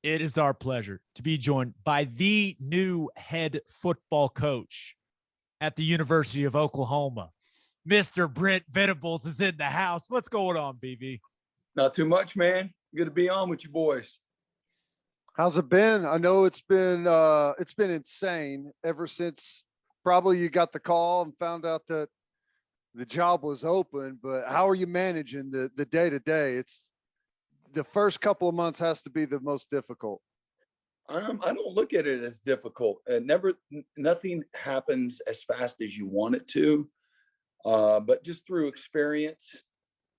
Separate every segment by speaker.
Speaker 1: It is our pleasure to be joined by the new head football coach at the University of Oklahoma. Mr. Brent Venables is in the house. What's going on, BV?
Speaker 2: Not too much, man. Good to be on with you boys.
Speaker 3: How's it been? I know it's been insane ever since probably you got the call and found out that the job was open, but how are you managing the day-to-day? It's the first couple of months has to be the most difficult.
Speaker 2: I don't look at it as difficult. Nothing happens as fast as you want it to, but just through experience,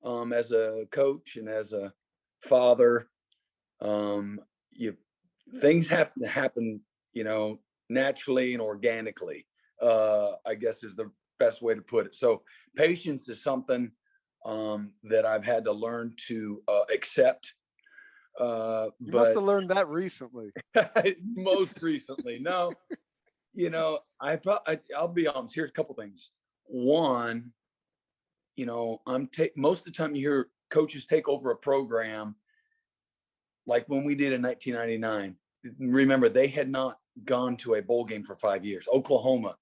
Speaker 2: as a coach and as a father, things have to happen, naturally and organically, I guess is the best way to put it. So patience is something that I've had to learn to accept.
Speaker 3: You must have learned that recently.
Speaker 2: Most recently. No, I'll be honest. Here's a couple things. One, most of the time you hear coaches take over a program, like when we did in 1999. Remember, they had not gone to a bowl game for 5 years. Oklahoma,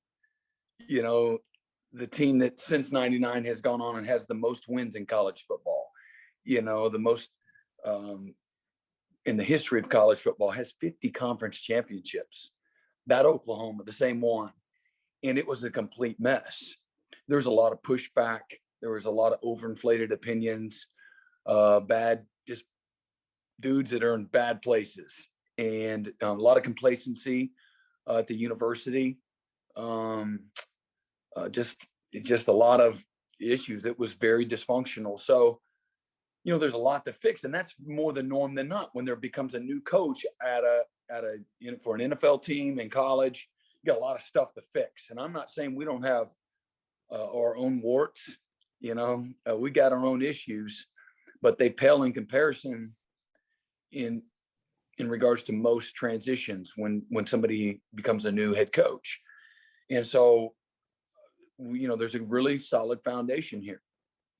Speaker 2: the team that since 99 has gone on and has the most wins in college football, the most in the history of college football, has 50 conference championships. That Oklahoma, the same one. And it was a complete mess. There was a lot of pushback. There was a lot of overinflated opinions, bad, just dudes that are in bad places, and a lot of complacency at the university. Just a lot of issues. It was very dysfunctional. So, there's a lot to fix, and that's more the norm than not. When there becomes a new coach for an NFL team in college, you got a lot of stuff to fix. And I'm not saying we don't have our own warts. We got our own issues, but they pale in comparison in regards to most transitions when somebody becomes a new head coach. And so, there's a really solid foundation here.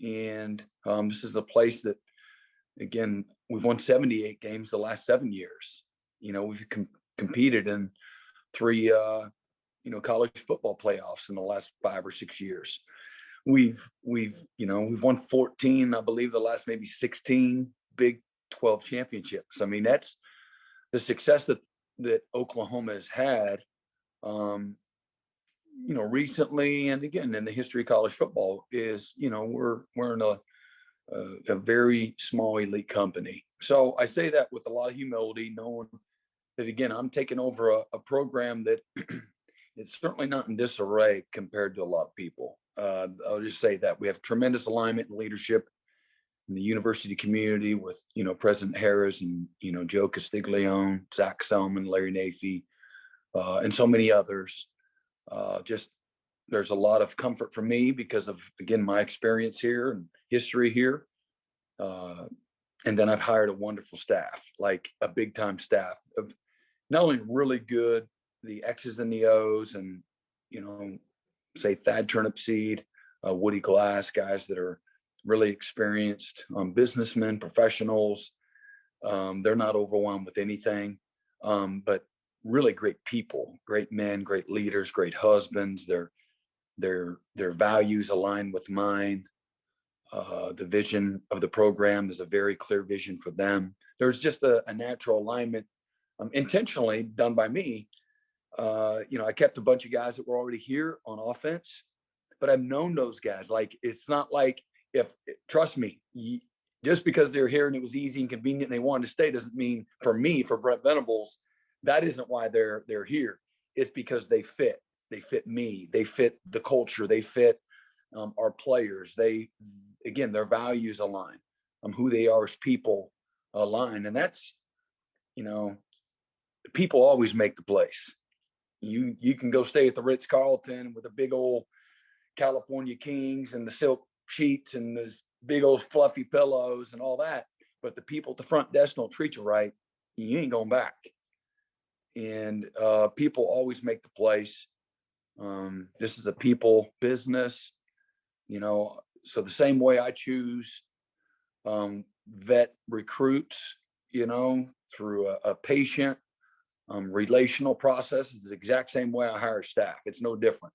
Speaker 2: And this is a place that, again, we've won 78 games the last 7 years. We've competed in 3, college football playoffs in the last 5 or 6 years. We've won 14, I believe, the last maybe 16 Big 12 championships. I mean, that's the success that Oklahoma has had, recently, and again, in the history of college football, is, we're in a very small elite company. So I say that with a lot of humility, knowing that, again, I'm taking over a program that it's certainly not in disarray compared to a lot of people. I'll just say that we have tremendous alignment and leadership in the university community with, President Harris and, Joe Castiglione, Zach Selman, Larry Nafee, and so many others. There's a lot of comfort for me because of, again, my experience here and history here. And then I've hired a wonderful staff, like a big time staff of not only really good, the X's and the O's, and, say Thad Turnipseed, Woody Glass, guys that are really experienced businessmen, professionals. They're not overwhelmed with anything, but really great people, great men, great leaders, great husbands. Their values align with mine. The vision of the program is a very clear vision for them. There's just a natural alignment, intentionally done by me. I kept a bunch of guys that were already here on offense, but I've known those guys. Like, it's not like, trust me, just because they're here and it was easy and convenient and they wanted to stay doesn't mean, for Brent Venables, that isn't why they're here. It's because they fit me, they fit the culture, they fit our players. Their values align, who they are as people align. And that's, people always make the place. You can go stay at the Ritz-Carlton with the big old California Kings and the silk sheets and those big old fluffy pillows and all that. But the people at the front desk don't treat you right, you ain't going back. And people always make the place. This is a people business, so the same way I choose vet recruits, through a patient, relational process. It's the exact same way I hire staff. It's no different.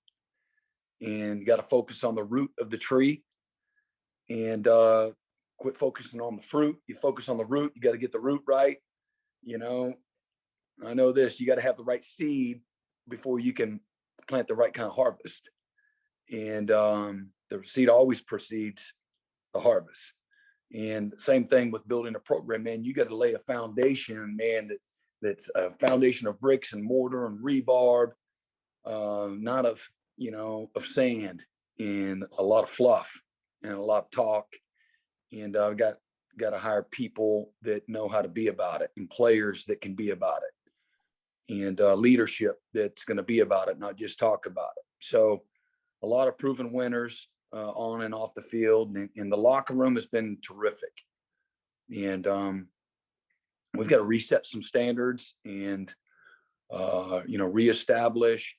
Speaker 2: And you got to focus on the root of the tree and quit focusing on the fruit. You focus on the root. You got to get the root right. I know this, you got to have the right seed before you can plant the right kind of harvest. And the seed always precedes the harvest. And same thing with building a program, man. You got to lay a foundation, man, that's a foundation of bricks and mortar and rebarb, not of sand and a lot of fluff and a lot of talk. And I've got to hire people that know how to be about it, and players that can be about it, and leadership that's going to be about it, not just talk about it. So a lot of proven winners on and off the field, and the locker room has been terrific. And we've got to reset some standards and reestablish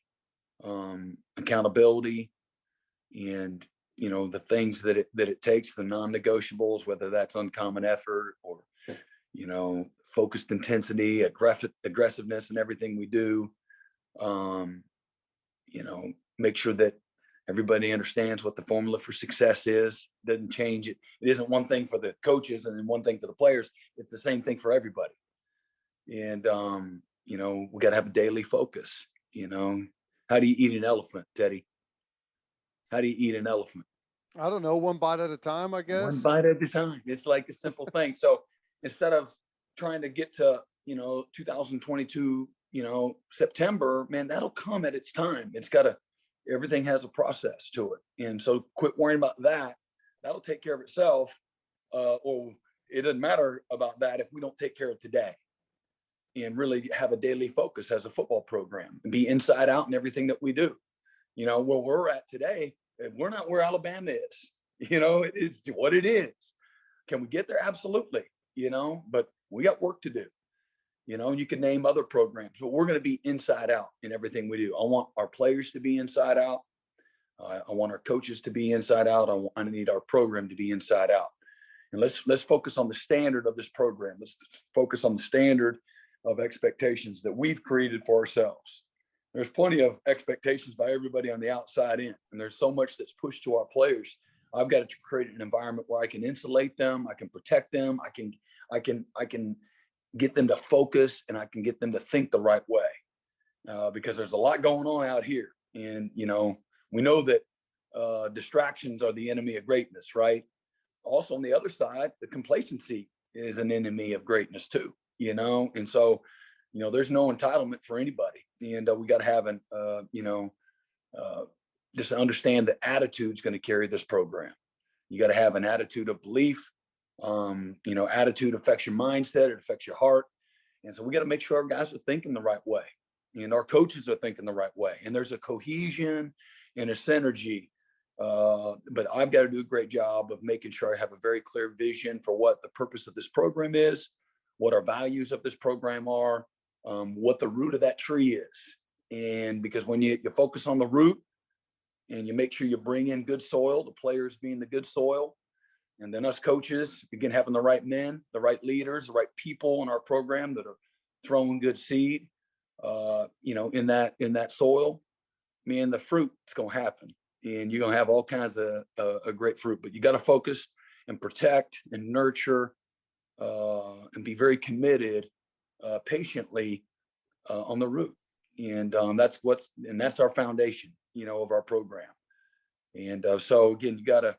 Speaker 2: accountability, and the things that it takes, the non-negotiables, whether that's uncommon effort or focused intensity, aggressiveness in everything we do. Make sure that everybody understands what the formula for success is. Doesn't change it. It isn't one thing for the coaches and then one thing for the players. It's the same thing for everybody. And we got to have a daily focus. How do you eat an elephant, Teddy? How do you eat an elephant?
Speaker 3: I don't know, one bite at a time, I guess.
Speaker 2: One bite at a time. It's like a simple thing. So instead of trying to get to 2022 September, man, that'll come at its time. Everything has a process to it. And so quit worrying about that. That'll take care of itself. Or it doesn't matter about that if we don't take care of today, and really have a daily focus as a football program and be inside out in everything that we do. Where we're at today, we're not where Alabama is. It is what it is. Can we get there? Absolutely. But we got work to do. You can name other programs, but we're going to be inside out in everything we do. I want our players to be inside out. I want our coaches to be inside out. I need our program to be inside out. And let's focus on the standard of this program. Let's focus on the standard of expectations that we've created for ourselves. There's plenty of expectations by everybody on the outside in, and there's so much that's pushed to our players. I've got to create an environment where I can insulate them, I can protect them, I can get them to focus, and I can get them to think the right way, because there's a lot going on out here. And we know that distractions are the enemy of greatness, right? Also on the other side, the complacency is an enemy of greatness too. And so there's no entitlement for anybody, and we got to have just understand the attitude's going to carry this program. You got to have an attitude of belief. Attitude affects your mindset, it affects your heart. And so we got to make sure our guys are thinking the right way, and our coaches are thinking the right way, and there's a cohesion and a synergy. But I've got to do a great job of making sure I have a very clear vision for what the purpose of this program is, what our values of this program are, what the root of that tree is. And because when you focus on the root and you make sure you bring in good soil, the players being the good soil, and then us coaches begin having the right men, the right leaders, the right people in our program that are throwing good seed, in that soil, man, the fruit is going to happen, and you're going to have all kinds of great fruit. But you got to focus and protect and nurture, and be very committed, patiently, on the root. And that's our foundation, of our program. And so again, you gotta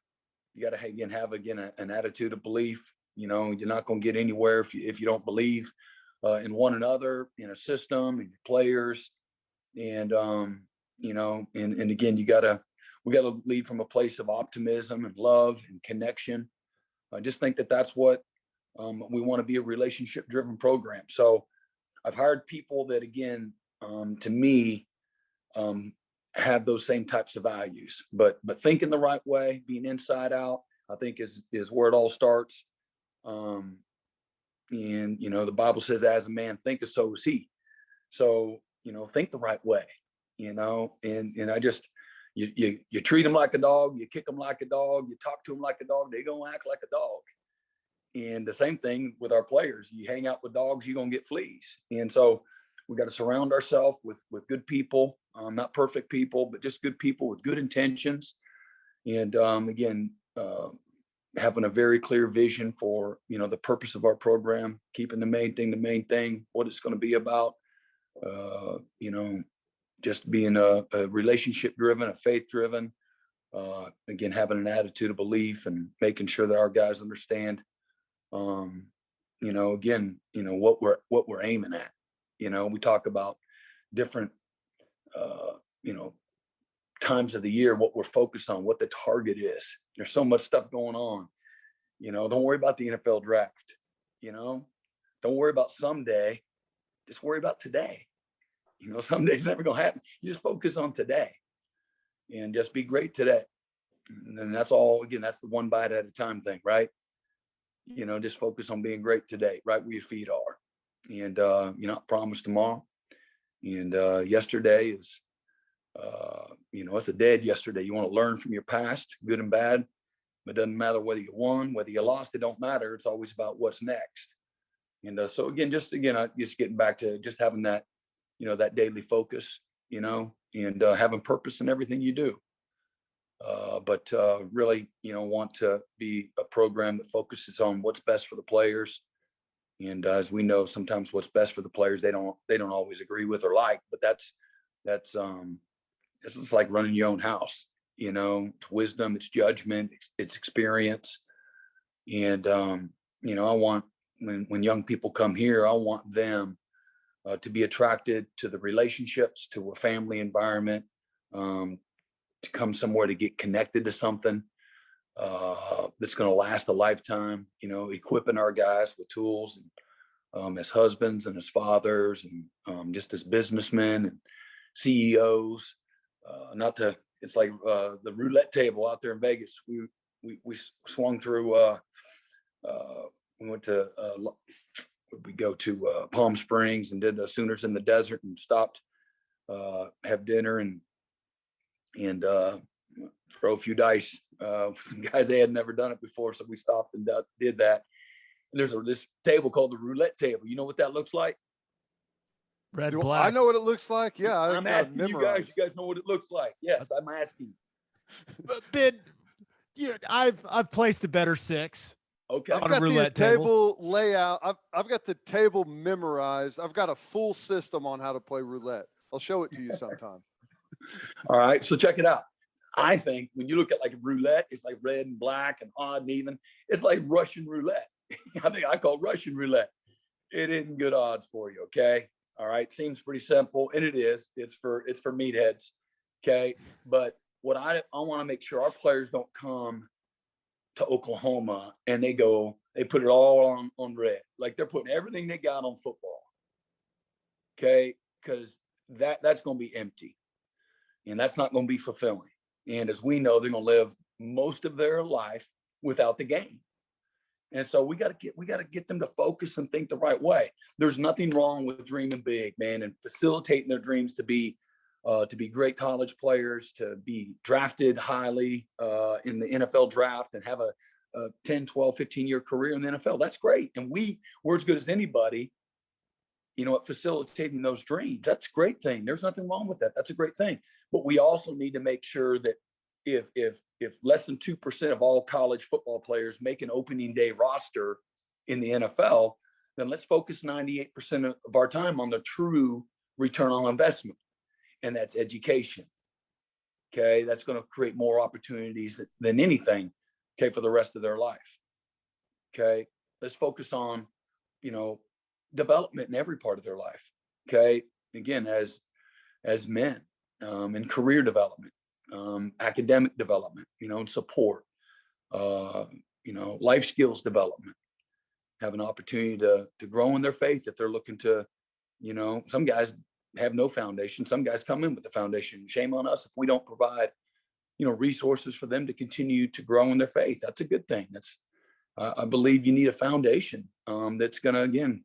Speaker 2: have an attitude of belief. You're not going to get anywhere if you don't believe in one another, in a system, in your players. And and again, we got to lead from a place of optimism and love and connection. I just think that's what we want to be, a relationship driven program. So I've hired people that, again, to me, have those same types of values, but thinking the right way, being inside out, I think is where it all starts. And the Bible says, as a man thinketh, so is he. So think the right way, and I just, you treat them like a dog, you kick them like a dog, you talk to them like a dog, they're gonna act like a dog. And the same thing with our players. You hang out with dogs, you're going to get fleas. And so we got to surround ourselves with good people, not perfect people, but just good people with good intentions. And again, having a very clear vision for, the purpose of our program, keeping the main thing, what it's going to be about, just being a relationship driven, a faith driven, again, having an attitude of belief and making sure that our guys understand, again, what we're aiming at. We talk about different, times of the year, what we're focused on, what the target is. There's so much stuff going on. Don't worry about the NFL draft. Don't worry about someday. Just worry about today. Someday's never going to happen. You just focus on today and just be great today. And then that's all, again, that's the one bite at a time thing, right? Just focus on being great today, right where your feet are. And, not promise tomorrow. And yesterday is, it's a dead yesterday. You want to learn from your past, good and bad. It doesn't matter whether you won, whether you lost, it don't matter. It's always about what's next. And so again, just getting back to just having that, that daily focus, and having purpose in everything you do. But really, want to be a program that focuses on what's best for the players. And as we know, sometimes what's best for the players, they don't always agree with or like, but that's it's just like running your own house. It's wisdom, it's judgment, it's experience. And, I want, when young people come here, I want them to be attracted to the relationships, to a family environment, to come somewhere to get connected to something that's going to last a lifetime, equipping our guys with tools and as husbands and as fathers and just as businessmen and CEOs, it's like the roulette table out there in Vegas. We swung through, we went to, we go to Palm Springs and did the Sooners in the Desert and stopped, have dinner and throw a few dice. Some guys, they had never done it before. So we stopped and did that. And there's this table called the roulette table. You know what that looks like?
Speaker 1: Red, black.
Speaker 3: I know what it looks like. Yeah.
Speaker 2: I'm asking you guys know what it looks like. Yes, I'm asking.
Speaker 1: Ben, I've placed a better six.
Speaker 2: Okay.
Speaker 3: I've got the table layout. I've got the table memorized. I've got a full system on how to play roulette. I'll show it to you sometime.
Speaker 2: All right. So check it out. I think when you look at like roulette, it's like red and black and odd and even. It's like Russian roulette. I think I call Russian roulette. It isn't good odds for you. Okay. All right. Seems pretty simple. And it is. It's for meatheads. Okay. But what I want to make sure our players don't come to Oklahoma and they put it all on red. Like they're putting everything they got on football. Okay. Because that's going to be empty. And that's not going to be fulfilling. And as we know, they're going to live most of their life without the game. And so we got to get them to focus and think the right way. There's nothing wrong with dreaming big, man, and facilitating their dreams to be great college players, to be drafted highly in the NFL draft and have a 10, 12, 15-year career in the NFL. That's great. And we're as good as anybody, at facilitating those dreams. That's a great thing. There's nothing wrong with that. That's a great thing. But we also need to make sure that if less than 2% of all college football players make an opening day roster in the NFL, then let's focus 98% of our time on the true return on investment. And that's education. Okay. That's going to create more opportunities than anything. Okay. For the rest of their life. Okay. Let's focus on, development in every part of their life. Okay. Again, as men, and career development, academic development, and support, life skills development, have an opportunity to grow in their faith if they're looking to, some guys have no foundation. Some guys come in with a foundation. Shame on us if we don't provide, resources for them to continue to grow in their faith. That's a good thing. I believe you need a foundation that's going to, again,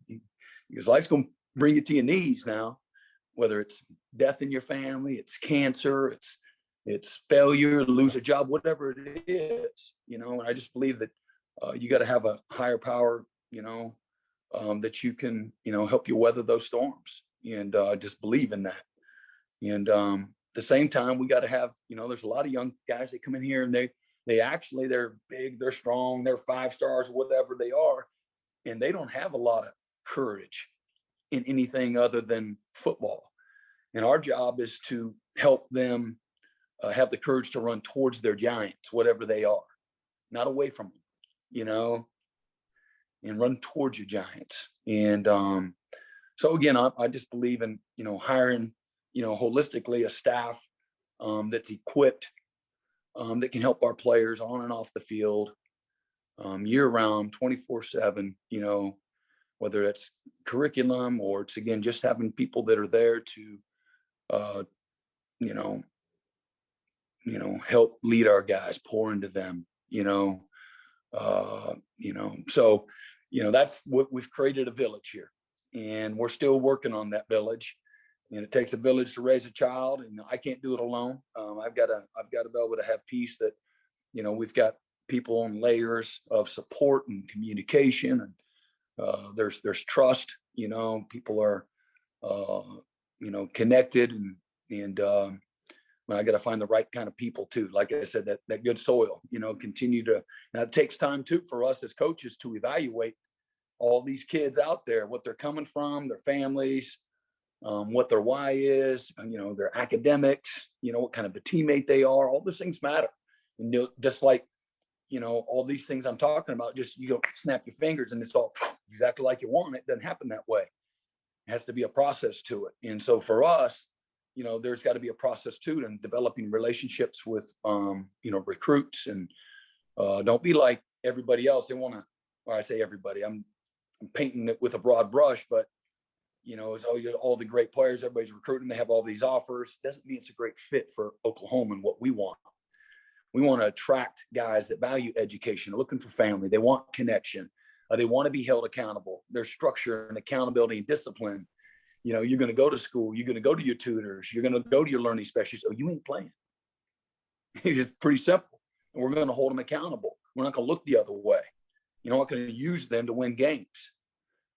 Speaker 2: because life's going to bring you to your knees now, whether it's death in your family, it's cancer, it's failure, lose a job, whatever it is, and I just believe that you got to have a higher power, that you can, help you weather those storms, and just believe in that. And at the same time, we got to have, there's a lot of young guys that come in here and they're big, they're strong, they're 5 stars, whatever they are, and they don't have a lot of courage in anything other than football. And our job is to help them have the courage to run towards their giants, whatever they are, not away from them, and run towards your giants. And so again, I just believe in, hiring, holistically a staff that's equipped, that can help our players on and off the field, year round, 24/7, whether it's curriculum or it's, again, just having people that are there to, help lead our guys, pour into them, so, that's what we've created, a village here, and we're still working on that village. And it takes a village to raise a child, and I can't do it alone. I've got to be able to have peace that, we've got people on layers of support and communication, and there's trust. People are, connected, and I got to find the right kind of people too. Like I said, that good soil. Continue to. Now it takes time too for us as coaches to evaluate all these kids out there, what they're coming from, their families, what their why is, their academics, what kind of a teammate they are. All those things matter. And just like, all these things I'm talking about, just you don't snap your fingers and it's all exactly like you want it. It doesn't happen that way. It has to be a process to it. And so for us, there's got to be a process to it, and developing relationships with, recruits, and don't be like everybody else. They want to, or I say everybody, I'm painting it with a broad brush, but it's all the great players, everybody's recruiting, they have all these offers. Doesn't mean it's a great fit for Oklahoma and what we want. We want to attract guys that value education, looking for family. They want connection. They want to be held accountable. There's structure and accountability and discipline. You're going to go to school. You're going to go to your tutors. You're going to go to your learning specialists. Oh, you ain't playing. It's pretty simple. And we're going to hold them accountable. We're not going to look the other way. We're not going to use them to win games.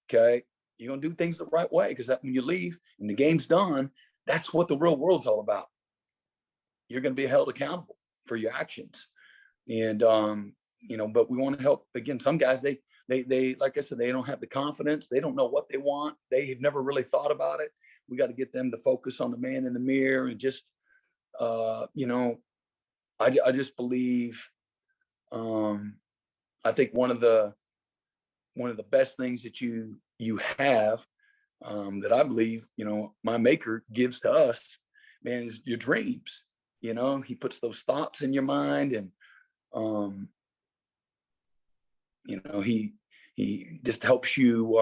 Speaker 2: Okay. You're going to do things the right way, because that when you leave and the game's done, that's what the real world's all about. You're going to be held accountable for your actions. And, but we want to help, again, some guys, they, like I said, they don't have the confidence. They don't know what they want. They've never really thought about it. We got to get them to focus on the man in the mirror, and just, I just believe, I think one of the best things that you have, that I believe, my maker gives to us, man, is your dreams. He puts those thoughts in your mind, and, he just helps you,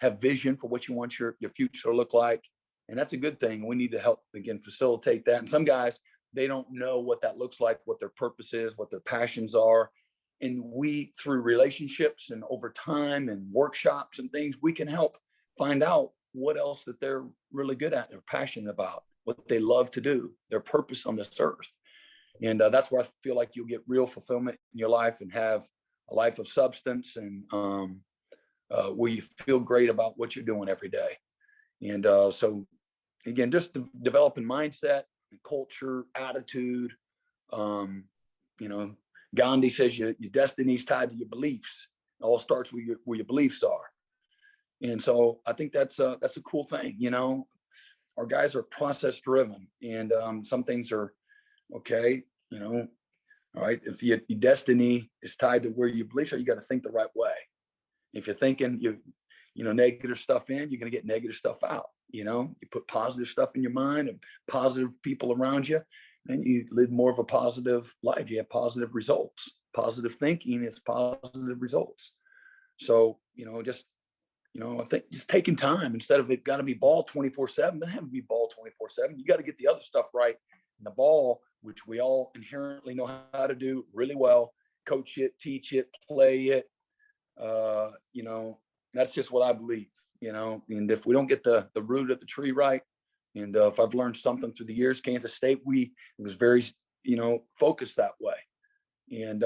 Speaker 2: have vision for what you want your future to look like. And that's a good thing. We need to help, again, facilitate that. And some guys, they don't know what that looks like, what their purpose is, what their passions are. And we, through relationships and over time and workshops and things, we can help find out what else that they're really good at, they're passionate about, what they love to do, their purpose on this earth. And that's where I feel like you'll get real fulfillment in your life and have a life of substance, and where you feel great about what you're doing every day. And so, again, just developing mindset, culture, attitude. Gandhi says your destiny is tied to your beliefs. It all starts where your beliefs are. And so I think that's a cool thing. Our guys are process driven, and some things are okay. All right. If your destiny is tied to where your beliefs are, you got to think the right way. If you're thinking negative stuff in, you're going to get negative stuff out. You put positive stuff in your mind and positive people around you, and you live more of a positive life. You have positive results. Positive thinking is positive results. So, I think just taking time, instead of it got to be ball 24/7, doesn't have to be ball 24/7. You got to get the other stuff right. And the ball, which we all inherently know how to do really well, coach it, teach it, play it. That's just what I believe, and if we don't get the root of the tree right, and if I've learned something through the years, Kansas State, it was very, focused that way. And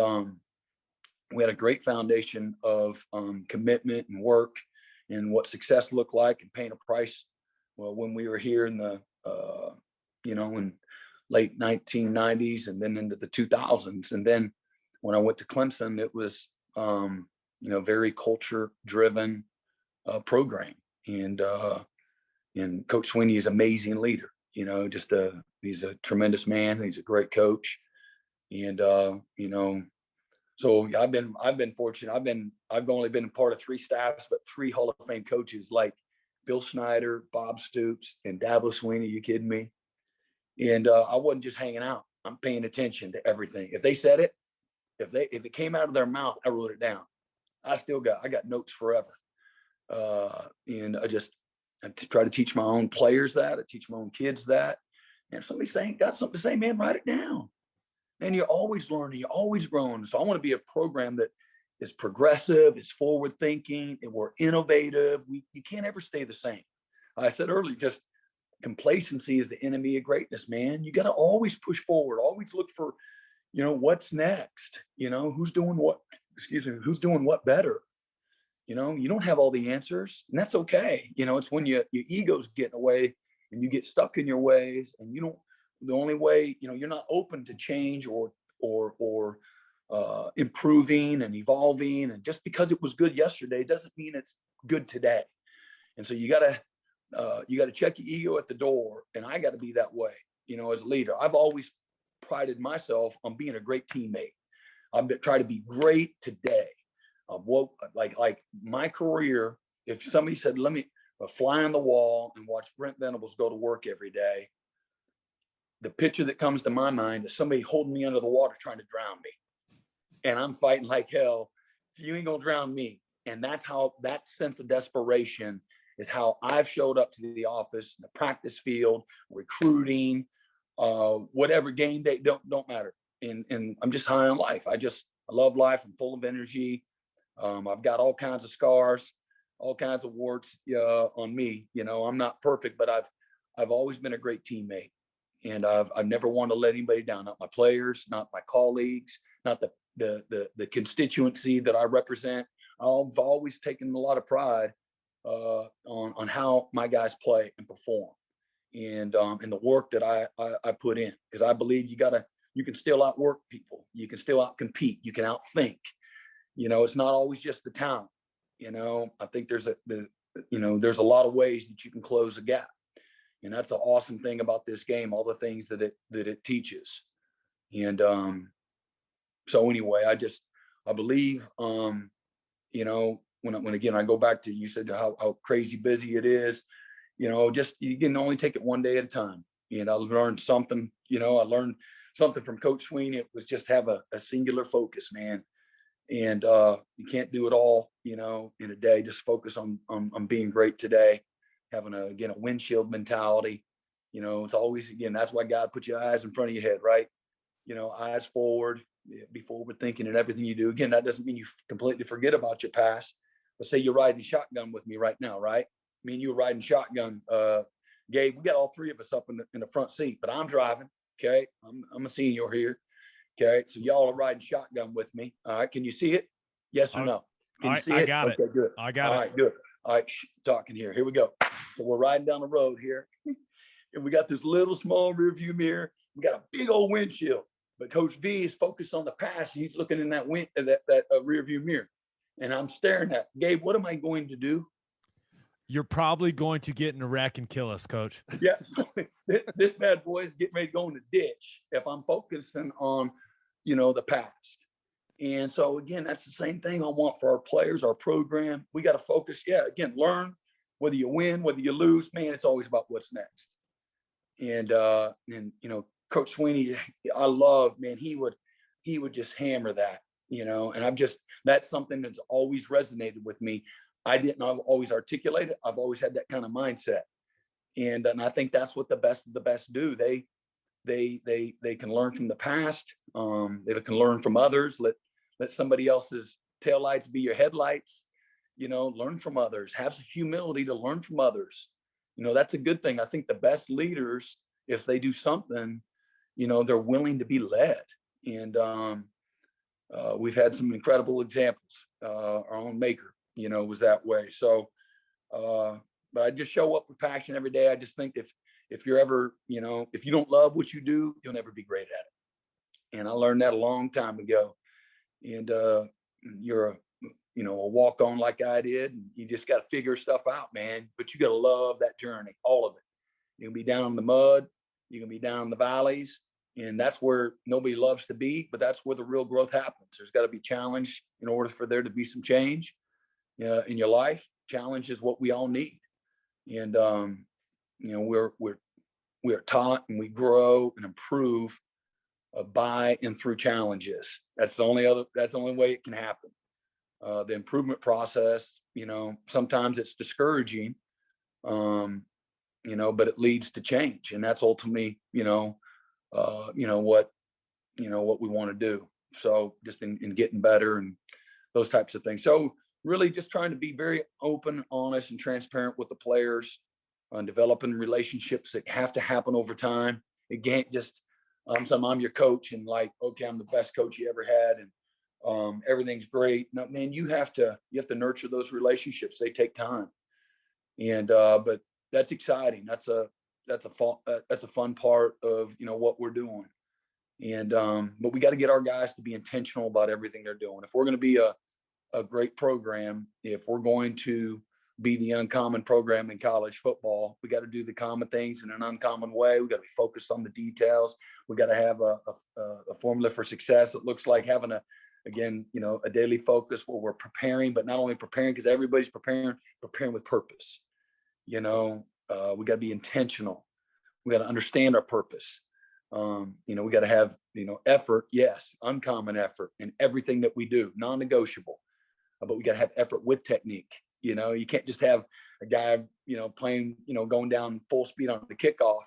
Speaker 2: we had a great foundation of commitment and work and what success looked like and paying a price. Well, when we were here in the, in late 1990s and then into the 2000s. And then when I went to Clemson, it was, very culture driven program. And Coach Sweeney is an amazing leader, he's a tremendous man. He's a great coach. And, so I've been fortunate. I've only been part of 3 staffs, but 3 Hall of Fame coaches like Bill Snyder, Bob Stoops, and Dabo Sweeney. You kidding me? And I wasn't just hanging out. I'm paying attention to everything. If they said it, if it came out of their mouth, I wrote it down. I got notes forever. And I try to teach my own players that. I teach my own kids that. And if somebody's got something to say, man, write it down. And you're always learning, you're always growing. So I want to be a program that is progressive, is forward thinking, and we're innovative. You can't ever stay the same. I said earlier, just complacency is the enemy of greatness, man. You got to always push forward, always look for, what's next, who's doing what better. You don't have all the answers, and that's okay. It's when your ego's getting away and you get stuck in your ways, and the only way, you're not open to change or improving and evolving. And just because it was good yesterday doesn't mean it's good today. And so you got to check your ego at the door. And I got to be that way, as a leader. I've always prided myself on being a great teammate. I've tried to be great today. Like my career, if somebody said, let me fly on the wall and watch Brent Venables go to work every day, the picture that comes to my mind is somebody holding me under the water trying to drown me. And I'm fighting like hell. You ain't gonna drown me. And that's how that sense of desperation is how I've showed up to the office, the practice field, recruiting, whatever game day, don't matter. And I'm just high on life. I love life. I'm full of energy. I've got all kinds of scars, all kinds of warts on me. I'm not perfect, but I've always been a great teammate. And I've never wanted to let anybody down, not my players, not my colleagues, not the constituency that I represent. I've always taken a lot of pride on how my guys play and perform, and the work that I put in, because I believe you can still outwork people, you can still outcompete, you can outthink. It's not always just the talent. I think there's a lot of ways that you can close a gap. And that's the awesome thing about this game, all the things that it teaches. And so anyway, I believe, when again, I go back to, you said how crazy busy it is, you can only take it one day at a time. I learned something, from Coach Sweeney. It was just have a singular focus, man. And you can't do it all, in a day. Just focus on being great today. Having a windshield mentality. It's always, that's why God put your eyes in front of your head, right? Eyes forward, be forward thinking in everything you do. Again, that doesn't mean you completely forget about your past. Let's say you're riding shotgun with me right now, right? Me and you are riding shotgun. Gabe, we got all 3 of us up in the front seat, but I'm driving. Okay. I'm a senior here. Okay. So y'all are riding shotgun with me. All right. Can you see it? Yes or no? Can you see it?
Speaker 1: I got it.
Speaker 2: Okay, good.
Speaker 1: I got it.
Speaker 2: All right, good. All right, talking here. Here we go. So we're riding down the road here, and we got this little small rear view mirror. We got a big old windshield, but Coach V is focused on the past. He's looking in that rear view mirror, and I'm staring at Gabe. What am I going to do?
Speaker 1: You're probably going to get in a wreck and kill us, Coach.
Speaker 2: Yeah, this bad boy is getting ready to go in the ditch if I'm focusing on, the past. And so again, that's the same thing I want for our players, our program. We got to focus. Yeah, again, learn. Whether you win, whether you lose, man, it's always about what's next. And Coach Sweeney, I love, man, he would just hammer that, and that's something that's always resonated with me. I've always articulated. I've always had that kind of mindset. And I think that's what the best of the best do. They can learn from the past. They can learn from others. Let somebody else's taillights be your headlights. Learn from others. Have some humility to learn from others. That's a good thing. I think the best leaders, if they do something, they're willing to be led. And we've had some incredible examples. Our own Maker, was that way. So, but I just show up with passion every day. I just think if you're ever, if you don't love what you do, you'll never be great at it. And I learned that a long time ago. And you're a walk on like I did. And you just got to figure stuff out, man. But you got to love that journey, all of it. You can be down in the mud, you can be down in the valleys, and that's where nobody loves to be, but that's where the real growth happens. There's got to be challenge in order for there to be some change in your life. Challenge is what we all need. And, we're taught and we grow and improve by and through challenges. That's the only way it can happen. The improvement process, sometimes it's discouraging, but it leads to change. And that's ultimately, what we want to do. So just in getting better and those types of things. So really just trying to be very open, honest, and transparent with the players on developing relationships that have to happen over time. It can't just, I'm your coach and like, okay, I'm the best coach you ever had. And everything's great. No, man, you have to nurture those relationships. They take time. And, but that's exciting. That's a fun part of, what we're doing. And, but we got to get our guys to be intentional about everything they're doing. If we're going to be a great program, if we're going to be the uncommon program in college football, we got to do the common things in an uncommon way. We got to be focused on the details. We got to have a formula for success. It looks like having a daily focus where we're preparing, but not only preparing because everybody's preparing with purpose. We got to be intentional. We got to understand our purpose. We got to have, effort. Yes. Uncommon effort in everything that we do, non-negotiable, but we got to have effort with technique. You can't just have a guy, playing, going down full speed on the kickoff,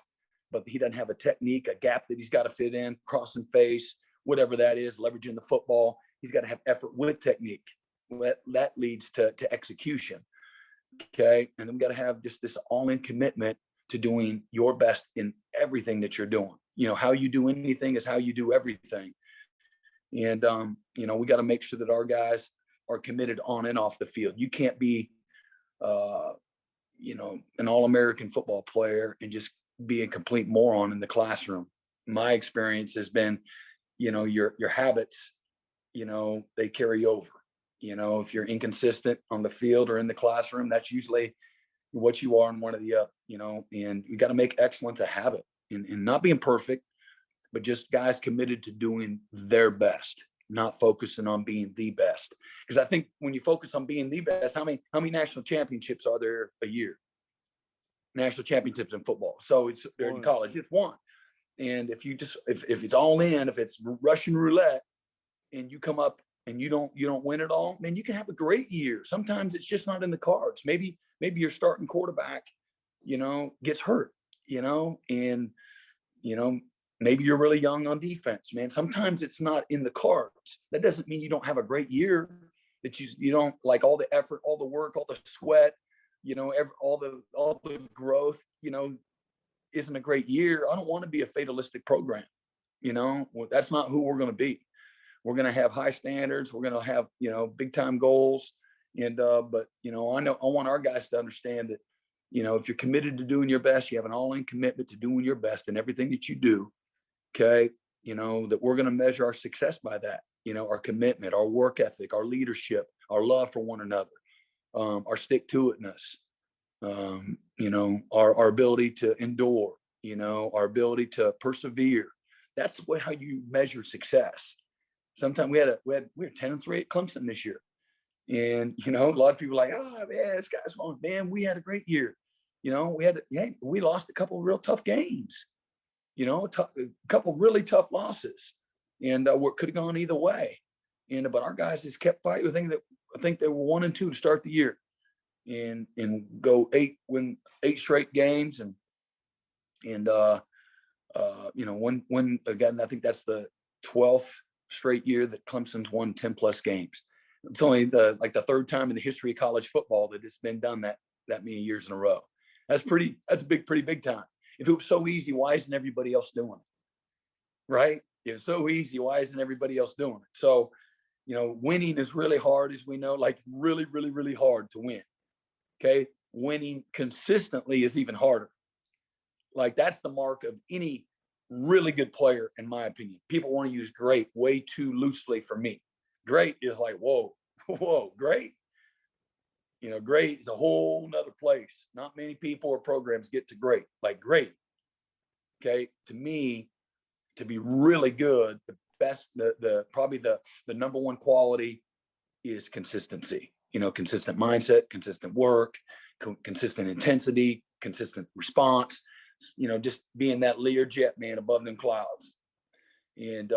Speaker 2: but he doesn't have a technique, a gap that he's got to fit in, crossing face, whatever that is, leveraging the football. He's got to have effort with technique. That leads to execution. Okay. And then we got to have just this all-in commitment to doing your best in everything that you're doing. How you do anything is how you do everything. And, we got to make sure that our guys are committed on and off the field. You can't be, an all-American football player and just be a complete moron in the classroom. My experience has been, your habits, they carry over. If you're inconsistent on the field or in the classroom, that's usually what you are in one or the other, and you got to make excellence a habit and not being perfect, but just guys committed to doing their best, not focusing on being the best. Because I think when you focus on being the best, how many national championships are there a year? National championships in football. So it's in college, it's one. And if it's all in, if it's Russian roulette and you come up and you don't win it all, man, you can have a great year. Sometimes it's just not in the cards. Maybe your starting quarterback, gets hurt, and, maybe you're really young on defense, man. Sometimes it's not in the cards. That doesn't mean you don't have a great year, that you don't like all the effort, all the work, all the sweat, all the growth, isn't a great year. I don't want to be a fatalistic program. That's not who we're going to be. We're going to have high standards. We're going to have, big time goals. And, but, I want our guys to understand that, if you're committed to doing your best, you have an all-in commitment to doing your best in everything that you do. Okay. That we're going to measure our success by that, our commitment, our work ethic, our leadership, our love for one another, our stick-to-itness, our ability to endure, our ability to persevere. That's how you measure success. Sometimes we were 10-3 at Clemson this year. And, a lot of people are like, oh man, this guy's wrong. Man, we had a great year. We lost a couple of real tough games, a couple really tough losses, and what could have gone either way. But our guys just kept fighting. I think they were 1-2 to start the year, and go win 8 straight games, and win again. I think that's the 12th straight year that Clemson's won 10+ games. It's only the third time in the history of college football that it's been done that many years in a row. That's pretty big time. If it was so easy, why isn't everybody else doing it? Right? It's so easy. Why isn't everybody else doing it? So, winning is really hard, as we know, like really, really, really hard to win. Okay. Winning consistently is even harder. Like that's the mark of any really good player, in my opinion. People want to use great way too loosely for me. Great is like, whoa, whoa, great. Great is a whole nother place. Not many people or programs get to great. Like great. Okay. To me, to be really good, the best, probably the number one quality is consistency. Consistent mindset, consistent work, consistent intensity, consistent response. Just being that Learjet, man, above them clouds. And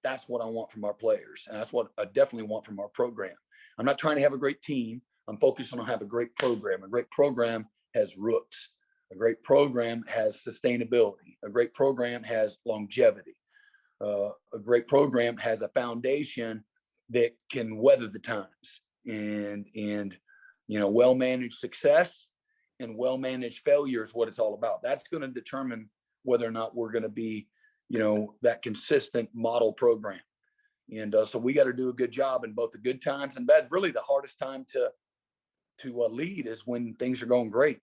Speaker 2: that's what I want from our players. And that's what I definitely want from our program. I'm not trying to have a great team. I'm focused on having a great program. A great program has roots. A great program has sustainability. A great program has longevity. A great program has a foundation that can weather the times. And well-managed success and well-managed failure is what it's all about. That's going to determine whether or not we're going to be, that consistent model program. And so we got to do a good job in both the good times and bad. Really, the hardest time to lead is when things are going great.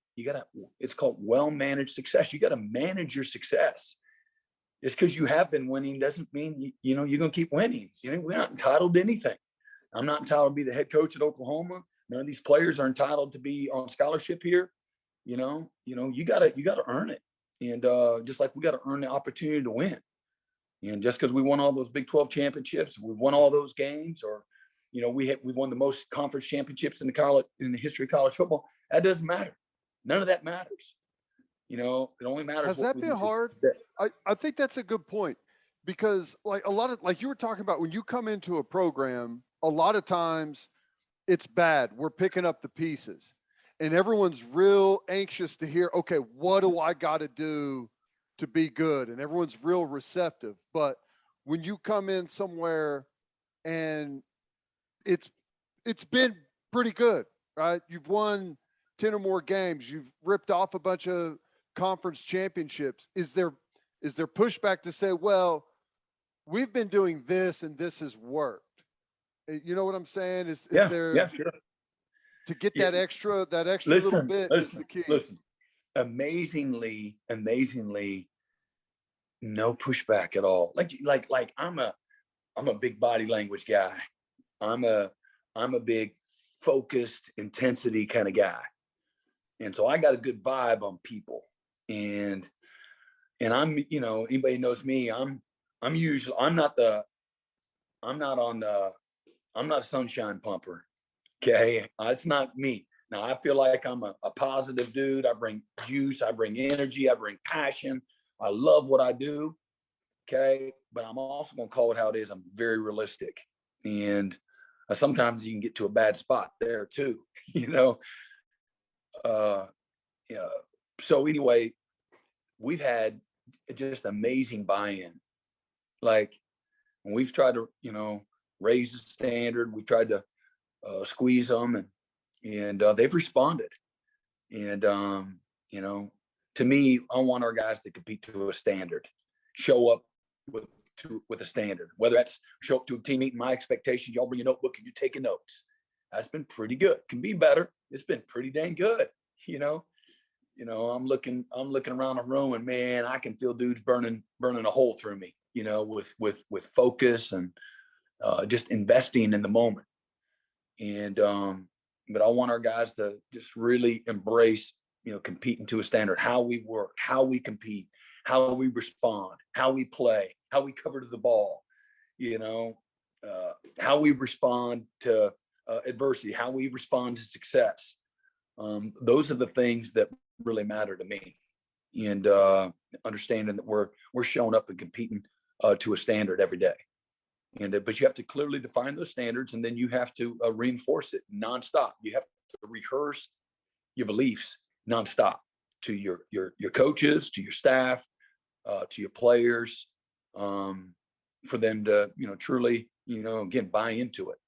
Speaker 2: It's called well-managed success. You got to manage your success. Just because you have been winning doesn't mean, you're going to keep winning. We're not entitled to anything. I'm not entitled to be the head coach at Oklahoma. None of these players are entitled to be on scholarship here. You got to earn it. And just like we got to earn the opportunity to win. And just because we won all those Big 12 championships, we won all those games, or we won the most conference championships in the history of college football, that doesn't matter. None of that matters. It only matters.
Speaker 3: Has that been hard? I think that's a good point, because like like you were talking about, when you come into a program, a lot of times it's bad. We're picking up the pieces and everyone's real anxious to hear, okay, what do I got to do to be good? And everyone's real receptive. But when you come in somewhere and it's been pretty good, right? You've won 10 or more games. You've ripped off a bunch of conference championships. Is there pushback to say, well, we've been doing this and this has worked? You know what I'm saying? Is there,
Speaker 2: sure.
Speaker 3: To get that extra little bit is the key.
Speaker 2: Listen, amazingly, no pushback at all. Like I'm a big body language guy. I'm a big focused intensity kind of guy. And so I got a good vibe on people. And I'm, anybody knows me, I'm not a sunshine pumper. Okay. It's not me. Now I feel like I'm a positive dude. I bring juice, I bring energy, I bring passion. I love what I do. Okay. But I'm also going to call it how it is. I'm very realistic. And sometimes you can get to a bad spot there too, So anyway, we've had just amazing buy-in. Like when we've tried to, raise the standard, we've tried to squeeze them, and they've responded. And to me, I want our guys to compete to a standard, show up with a standard. Whether that's show up to a team meeting, my expectations, y'all bring a notebook and you're taking notes. That's been pretty good. Can be better. It's been pretty dang good. I'm looking around the room and man, I can feel dudes burning a hole through me, with focus and just investing in the moment. And but I want our guys to just really embrace, competing to a standard, how we work, how we compete, how we respond, how we play, how we cover to the ball, how we respond to adversity, how we respond to success. Those are the things that really matter to me. And understanding that we're showing up and competing to a standard every day. And but you have to clearly define those standards, and then you have to reinforce it nonstop. You have to rehearse your beliefs nonstop to your coaches, to your staff, to your players, for them to truly again buy into it.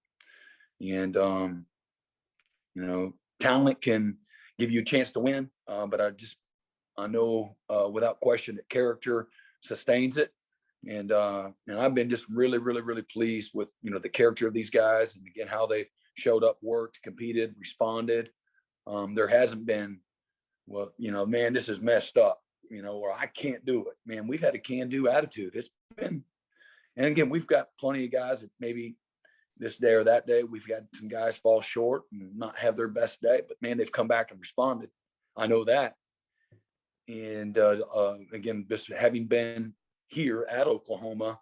Speaker 2: And talent can give you a chance to win, but I know without question that character sustains it. And I've been just really, really, really pleased with, the character of these guys, and again, how they've showed up, worked, competed, responded. There hasn't been, well, man, this is messed up, or I can't do it. Man, we've had a can-do attitude. It's been, and again, we've got plenty of guys that maybe this day or that day, we've got some guys fall short and not have their best day, but man, they've come back and responded. I know that. And again, just having been here at Oklahoma,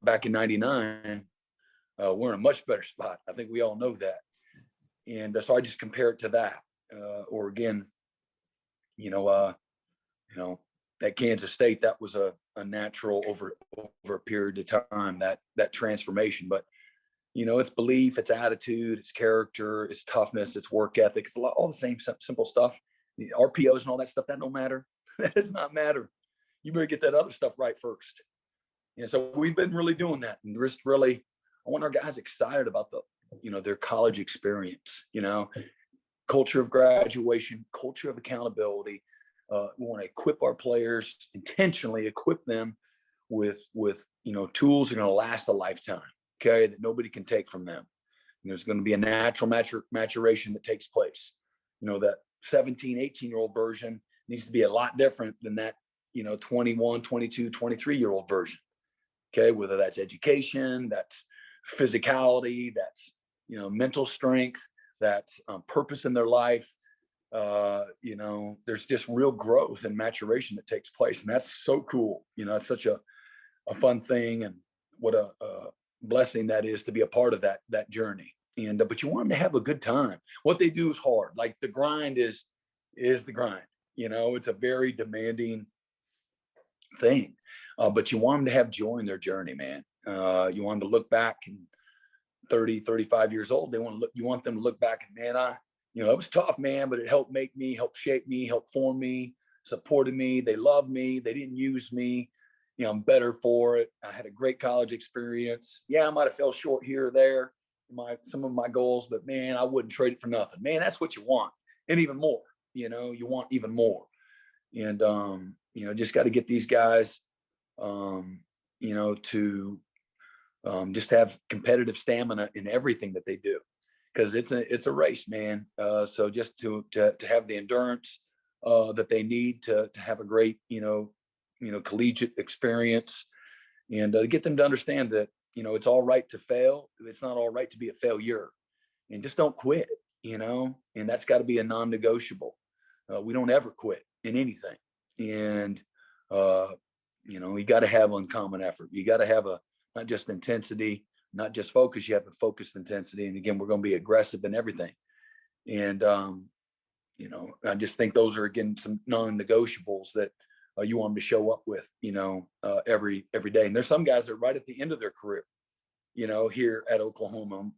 Speaker 2: back in '99, we're in a much better spot. I think we all know that. And so I just compare it to that. Or again, that Kansas State, that was a natural over a period of time, that transformation. But it's belief, it's attitude, it's character, it's toughness, it's work ethic. It's all the same simple stuff. The RPOs and all that stuff, that don't matter. That does not matter. You better get that other stuff right first. And so we've been really doing that. And just really, I want our guys excited about their college experience, culture of graduation, culture of accountability. We want to equip our players, intentionally equip them with tools that are going to last a lifetime, okay, that nobody can take from them. And there's going to be a natural maturation that takes place. That 17, 18-year-old version needs to be a lot different than that, 21, 22, 23-year-old version. Okay, whether that's education, that's physicality, that's, mental strength, that's purpose in their life. There's just real growth and maturation that takes place. And that's so cool. It's such a fun thing, and what a blessing that is to be a part of that journey. And, but you want them to have a good time. What they do is hard. Like the grind is the grind, it's a very demanding thing. But you want them to have joy in their journey, man. You want them to look back and 30, 35 years old. You want them to look back and, man, it was tough, man, but it helped make me, helped shape me, helped form me, supported me. They loved me. They didn't use me. I'm better for it. I had a great college experience. Yeah, I might have fell short here or there, some of my goals, but man, I wouldn't trade it for nothing. Man, that's what you want. And even more, you want even more. And, just got to get these guys, to just have competitive stamina in everything that they do, because it's a race, man. So just to have the endurance that they need to have a great, collegiate experience, and to get them to understand that, it's all right to fail. It's not all right to be a failure, and just don't quit, and that's got to be a non-negotiable. We don't ever quit in anything. And, you got to have uncommon effort. You got to have not just intensity, not just focus. You have a focused intensity. And again, we're going to be aggressive in everything. And, I just think those are, again, some non-negotiables that you want them to show up with, every day. And there's some guys that are right at the end of their career, here at Oklahoma,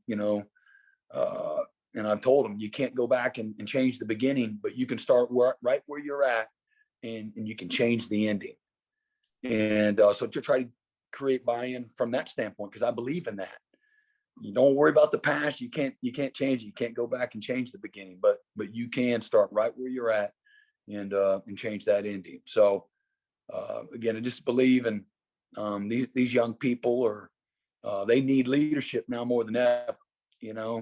Speaker 2: and I've told them, you can't go back and change the beginning, but you can start right where you're at, and you can change the ending. And so to try to create buy-in from that standpoint, because I believe in that. You don't worry about the past. You can't change it. You can't go back and change the beginning, but you can start right where you're at, and change that ending. So again, I just believe in these young people they need leadership now more than ever.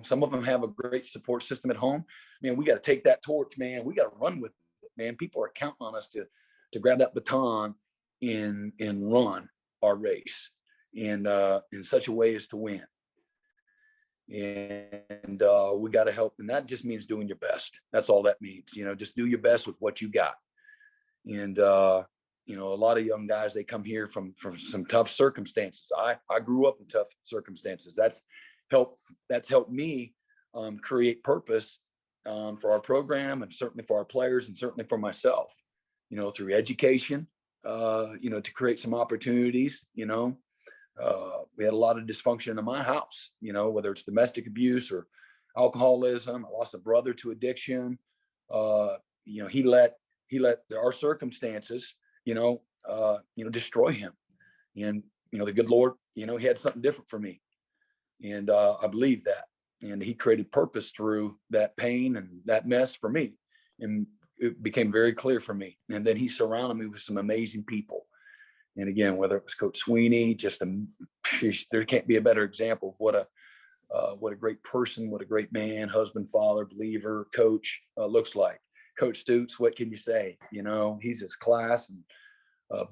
Speaker 2: Some of them have a great support system at home. Man, we got to take that torch, man. We got to run with it, man. People are counting on us to grab that baton and run our race in such a way as to win. And we got to help. And that just means doing your best. That's all that means, just do your best with what you got. And, a lot of young guys, they come here from some tough circumstances. I grew up in tough circumstances. That's helped me create purpose for our program, and certainly for our players, and certainly for myself, through education, to create some opportunities. We had a lot of dysfunction in my house, whether it's domestic abuse or alcoholism. I lost a brother to addiction. He let our circumstances, destroy him. And, the good Lord, he had something different for me. And I believe that. And he created purpose through that pain and that mess for me. And it became very clear for me. And then he surrounded me with some amazing people. And again, whether it was Coach Sweeney, there can't be a better example of what a great person, what a great man, husband, father, believer, coach looks like. Coach Stutes, what can you say? He's his class and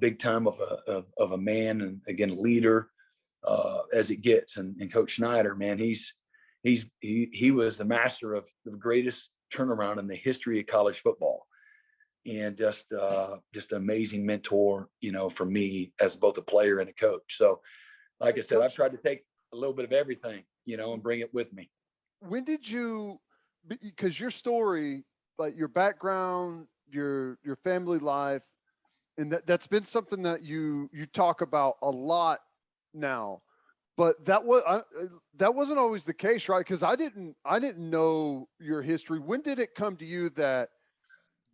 Speaker 2: big time of a man, and again, a leader as it gets. And Coach Schneider, man, he was the master of the greatest turnaround in the history of college football, and just an amazing mentor, for me as both a player and a coach. So, like I said, I've tried to take a little bit of everything, and bring it with me.
Speaker 3: When did you, because your story, like your background, your family life, and that's been something that you talk about a lot now, but that wasn't always the case, right? Because I didn't know your history. When did it come to you that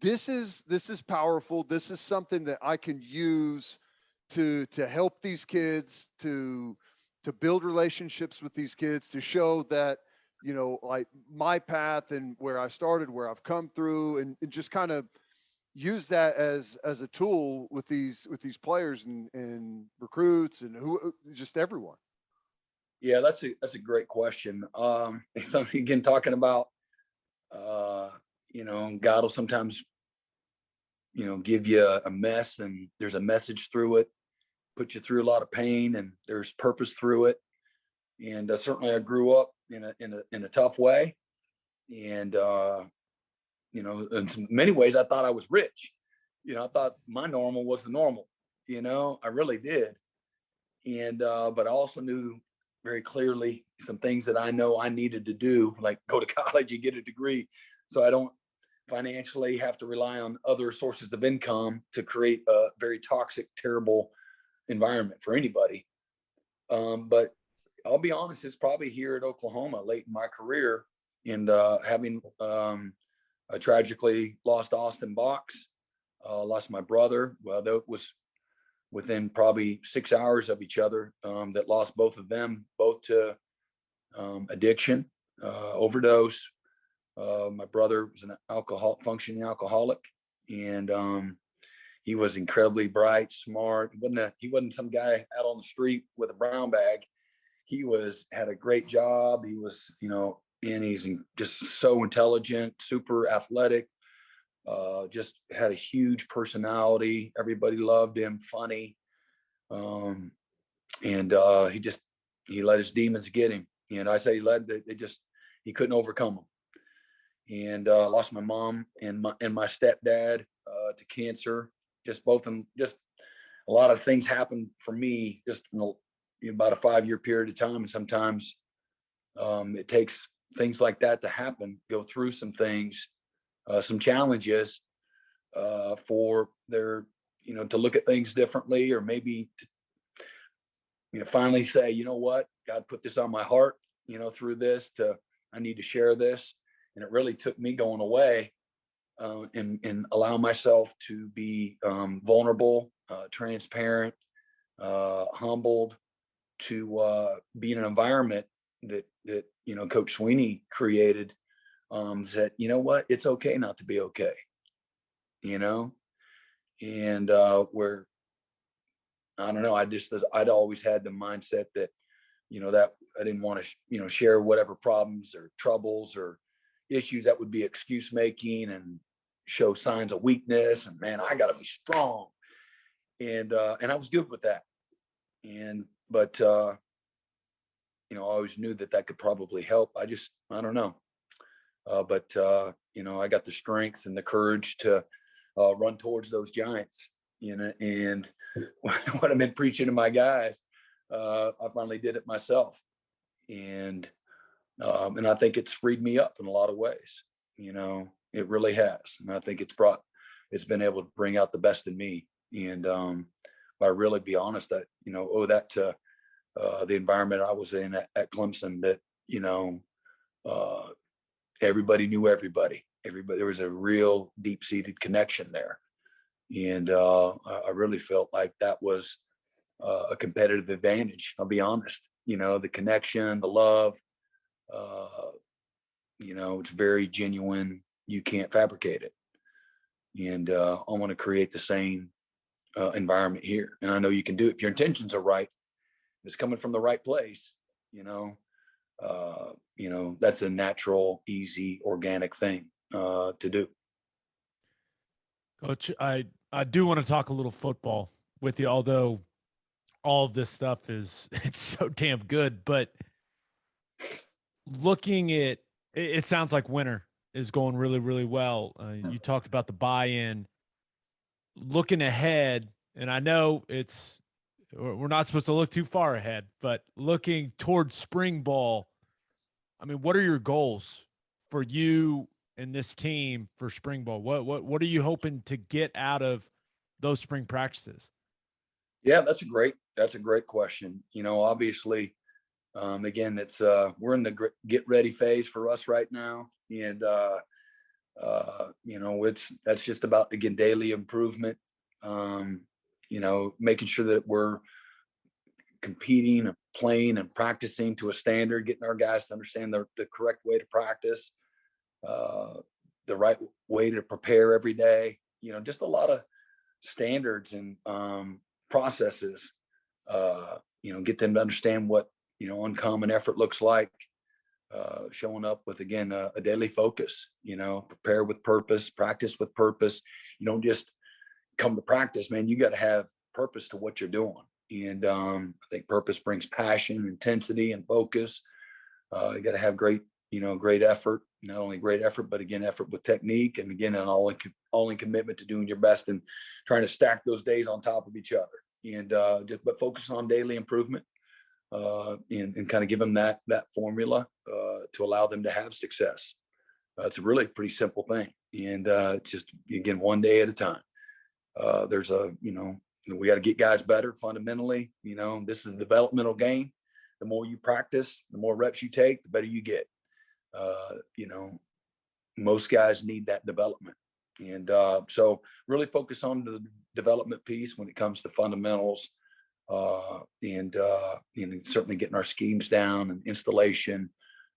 Speaker 3: this is powerful, this is something that I can use to help these kids, to build relationships with these kids, to show that, like my path and where I started, where I've come through, and just kind of use that as a tool with these players and recruits and just everyone?
Speaker 2: Yeah, that's a great question. Something again, talking about, God will sometimes, give you a mess, and there's a message through it, put you through a lot of pain, and there's purpose through it. And certainly I grew up in a tough way. And, in many ways, I thought I was rich. I thought my normal was the normal, I really did. And, but I also knew very clearly some things that I know I needed to do, like go to college and get a degree, so I don't financially have to rely on other sources of income to create a very toxic, terrible environment for anybody. But I'll be honest, it's probably here at Oklahoma late in my career, and having I tragically lost Austin Box, lost my brother. Well, that was within probably 6 hours of each other, that lost both of them, both to addiction, overdose. My brother was an functioning alcoholic, and he was incredibly bright, smart. He wasn't some guy out on the street with a brown bag. He had a great job. He was, and he's just so intelligent, super athletic, just had a huge personality. Everybody loved him, funny. And he let his demons get him. And I say he couldn't overcome them. And lost my mom and my stepdad to cancer. Just both of them. Just a lot of things happened for me just in about a 5-year period of time. And sometimes it takes things like that to happen, go through some things, some challenges, for their, to look at things differently, or maybe to, finally say, you know what, God put this on my heart, through this, I need to share this. And it really took me going away, and allow myself to be vulnerable, transparent, humbled, to be in an environment that Coach Sweeney created, that, you know what, it's okay not to be okay, and where, I don't know, I'd always had the mindset that, that I didn't want to, share whatever problems or troubles or issues that would be excuse making and show signs of weakness, and man, I got to be strong. And I was good with that. But I always knew that could probably help. I don't know. But I got the strength and the courage to run towards those giants, and what I've been preaching to my guys, I finally did it myself. And I think it's freed me up in a lot of ways. It really has. And I think it's been able to bring out the best in me. And I really, be honest, that, owe that to the environment I was in at Clemson, that, everybody knew everybody. There was a real deep-seated connection there. And I really felt like that was a competitive advantage. I'll be honest, the connection, the love, it's very genuine. You can't fabricate it. And I want to create the same environment here. And I know you can do it if your intentions are right. If it's coming from the right place, that's a natural, easy, organic thing to do.
Speaker 1: Coach, I do want to talk a little football with you, although all of this stuff it's so damn good. But looking at it sounds like winter is going really, really well. You talked about the buy-in. Looking ahead, and I know we're not supposed to look too far ahead, but looking towards spring ball, I mean, what are your goals for you and this team for spring ball? What are you hoping to get out of those spring practices?
Speaker 2: Yeah, that's a great question. Obviously, again, it's we're in the get ready phase for us right now, and that's just about, again, daily improvement. Making sure that we're competing and playing and practicing to a standard, getting our guys to understand the correct way to practice, the right way to prepare every day. Just a lot of standards and processes. Get them to understand what uncommon effort looks like. Showing up with, again, a daily focus. Prepare with purpose, practice with purpose. You don't just come to practice, man. You got to have purpose to what you're doing. And I think purpose brings passion, intensity, and focus. You got to have great effort. Not only great effort, but again, effort with technique, and again, an all-in commitment to doing your best and trying to stack those days on top of each other. And but focus on daily improvement, and kind of give them that formula to allow them to have success. It's a really pretty simple thing, and just, again, one day at a time. We got to get guys better fundamentally. This is a developmental game. The more you practice, the more reps you take, the better you get. Most guys need that development. And so really focus on the development piece when it comes to fundamentals, and certainly getting our schemes down and installation,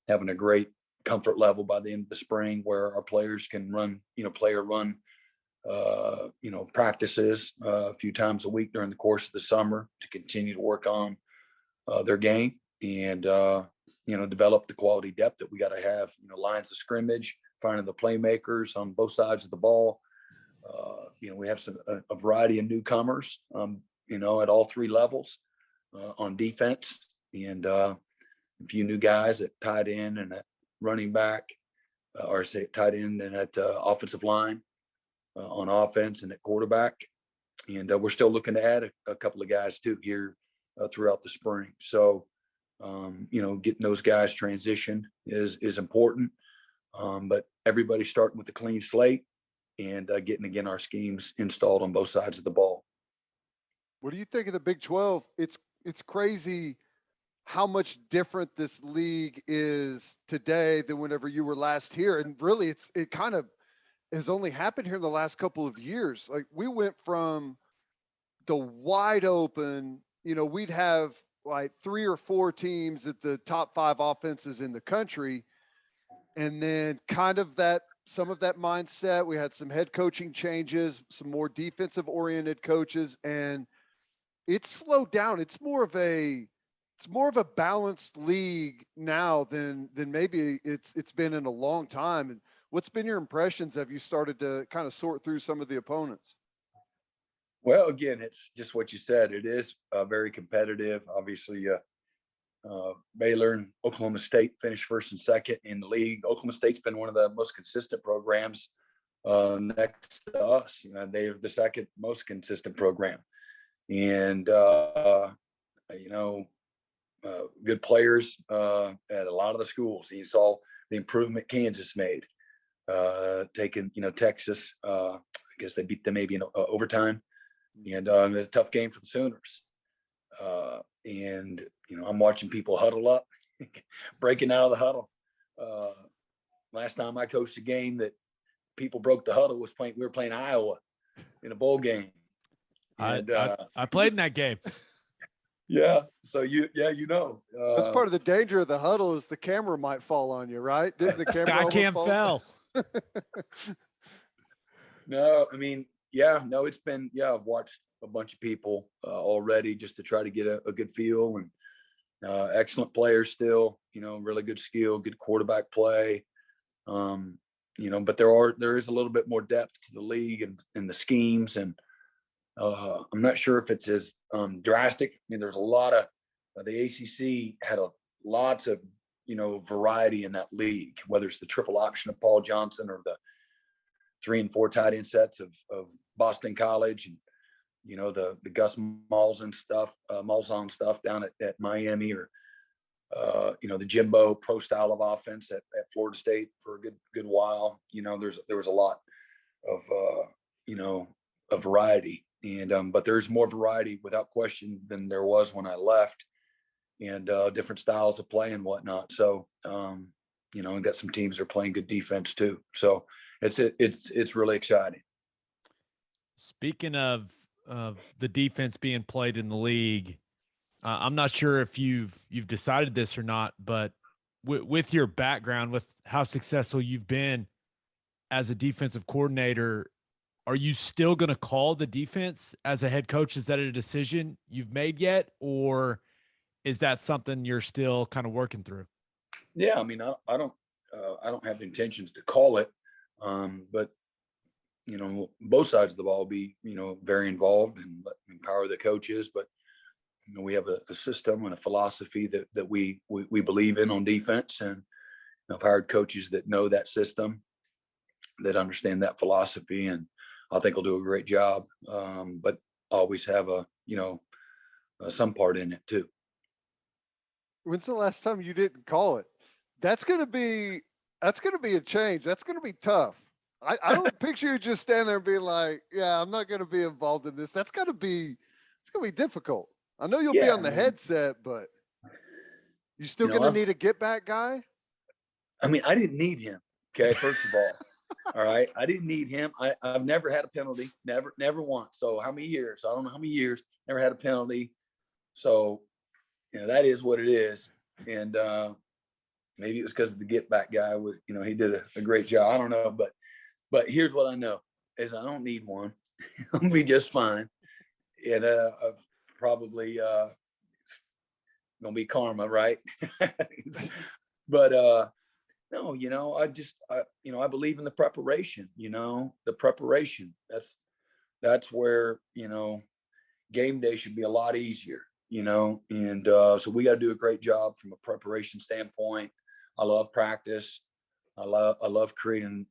Speaker 2: having a great comfort level by the end of the spring where our players can run practices a few times a week during the course of the summer to continue to work on their game, and develop the quality depth that we got to have. Lines of scrimmage, finding the playmakers on both sides of the ball. We have a variety of newcomers, at all three levels on defense, and a few new guys at tight end and at running back, or say tight end and at offensive line, on offense, and at quarterback. And we're still looking to add a couple of guys too here throughout the spring. So, getting those guys transitioned is important. But everybody's starting with a clean slate and getting, again, our schemes installed on both sides of the ball.
Speaker 3: What do you think of the Big 12? It's crazy how much different this league is today than whenever you were last here. And really, it kind of has only happened here in the last couple of years. Like, we went from the wide open, we'd have like 3 or 4 teams at the top 5 offenses in the country. And then kind of some of that mindset, we had some head coaching changes, some more defensive oriented coaches, and it's slowed down. It's more of a balanced league now than maybe it's been in a long time. And what's been your impressions? Have you started to kind of sort through some of the opponents?
Speaker 2: Well, again, it's just what you said. It is very competitive. Obviously, Baylor and Oklahoma State finished first and second in the league. Oklahoma State's been one of the most consistent programs next to us. They're the second most consistent program. And, good players at a lot of the schools. You saw the improvement Kansas made, taking, Texas. I guess they beat them maybe in overtime. And it was a tough game for the Sooners. I'm watching people huddle up, breaking out of the huddle. Last time I coached a game that people broke the huddle we were playing Iowa in a bowl game. And
Speaker 1: I played in that game.
Speaker 2: Yeah. So
Speaker 3: that's part of the danger of the huddle is the camera might fall on you, right? Didn't the camera
Speaker 1: Sky cam
Speaker 3: fall?
Speaker 1: fell.
Speaker 2: No, I mean, yeah, no, it's been, I've watched a bunch of people already just to try to get a good feel, and excellent players still, really good skill, good quarterback play. But there is a little bit more depth to the league and the schemes. And I'm not sure if it's as drastic. I mean, there's a lot of the ACC had lots of, variety in that league, whether it's the triple option of Paul Johnson or the 3 and 4 tight end sets of Boston College, and the Gus Malzahn stuff down at Miami, or the Jimbo pro style of offense at Florida State for a good while. There was a lot of a variety, and but there's more variety without question than there was when I left, and different styles of play and whatnot. So and got some teams that are playing good defense too. So it's really exciting.
Speaker 1: Speaking of the defense being played in the league, I'm not sure if you've decided this or not, but with your background, with how successful you've been as a defensive coordinator, are you still going to call the defense as a head coach? Is that a decision you've made yet, or is that something you're still kind of working through?
Speaker 2: Yeah, I mean, I don't have intentions to call it, but both sides of the ball be very involved and empower the coaches. But we have a system and a philosophy that we believe in on defense, and I've hired coaches that know that system, that understand that philosophy, and I think will do a great job. But always have some part in it too.
Speaker 3: When's the last time you didn't call it? That's gonna be a change. That's gonna be tough. I don't picture you just standing there and being like, yeah, I'm not gonna be involved in this. It's gonna be difficult. I know you'll be on the headset, but you still gonna need a get back guy?
Speaker 2: I mean, I didn't need him. Okay, first of all. All right. I didn't need him. I've never had a penalty. Never once. So how many years? I don't know how many years. Never had a penalty. So, that is what it is. And maybe it was because of the get back guy was, he did a great job. I don't know. But here's what I know is I don't need one. I'll be just fine. And probably gonna be karma, right? But no, I believe in the preparation, the preparation. That's where, game day should be a lot easier, and so we got to do a great job from a preparation standpoint. I love practice. I love creating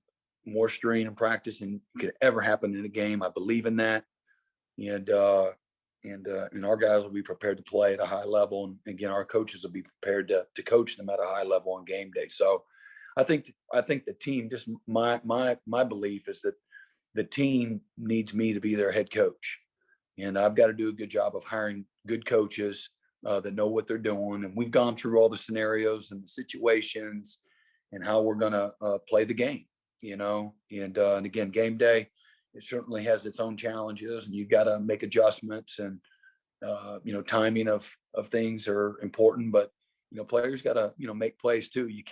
Speaker 2: more strain in practice than could ever happen in a game. I believe in that. And our guys will be prepared to play at a high level. And again, our coaches will be prepared to coach them at a high level on game day. So I think the team, just my belief is that the team needs me to be their head coach. And I've got to do a good job of hiring good coaches that know what they're doing. And we've gone through all the scenarios and the situations and how we're going to play the game, and again, game day, it certainly has its own challenges, and you've got to make adjustments, and timing of things are important, but players got to make plays too. You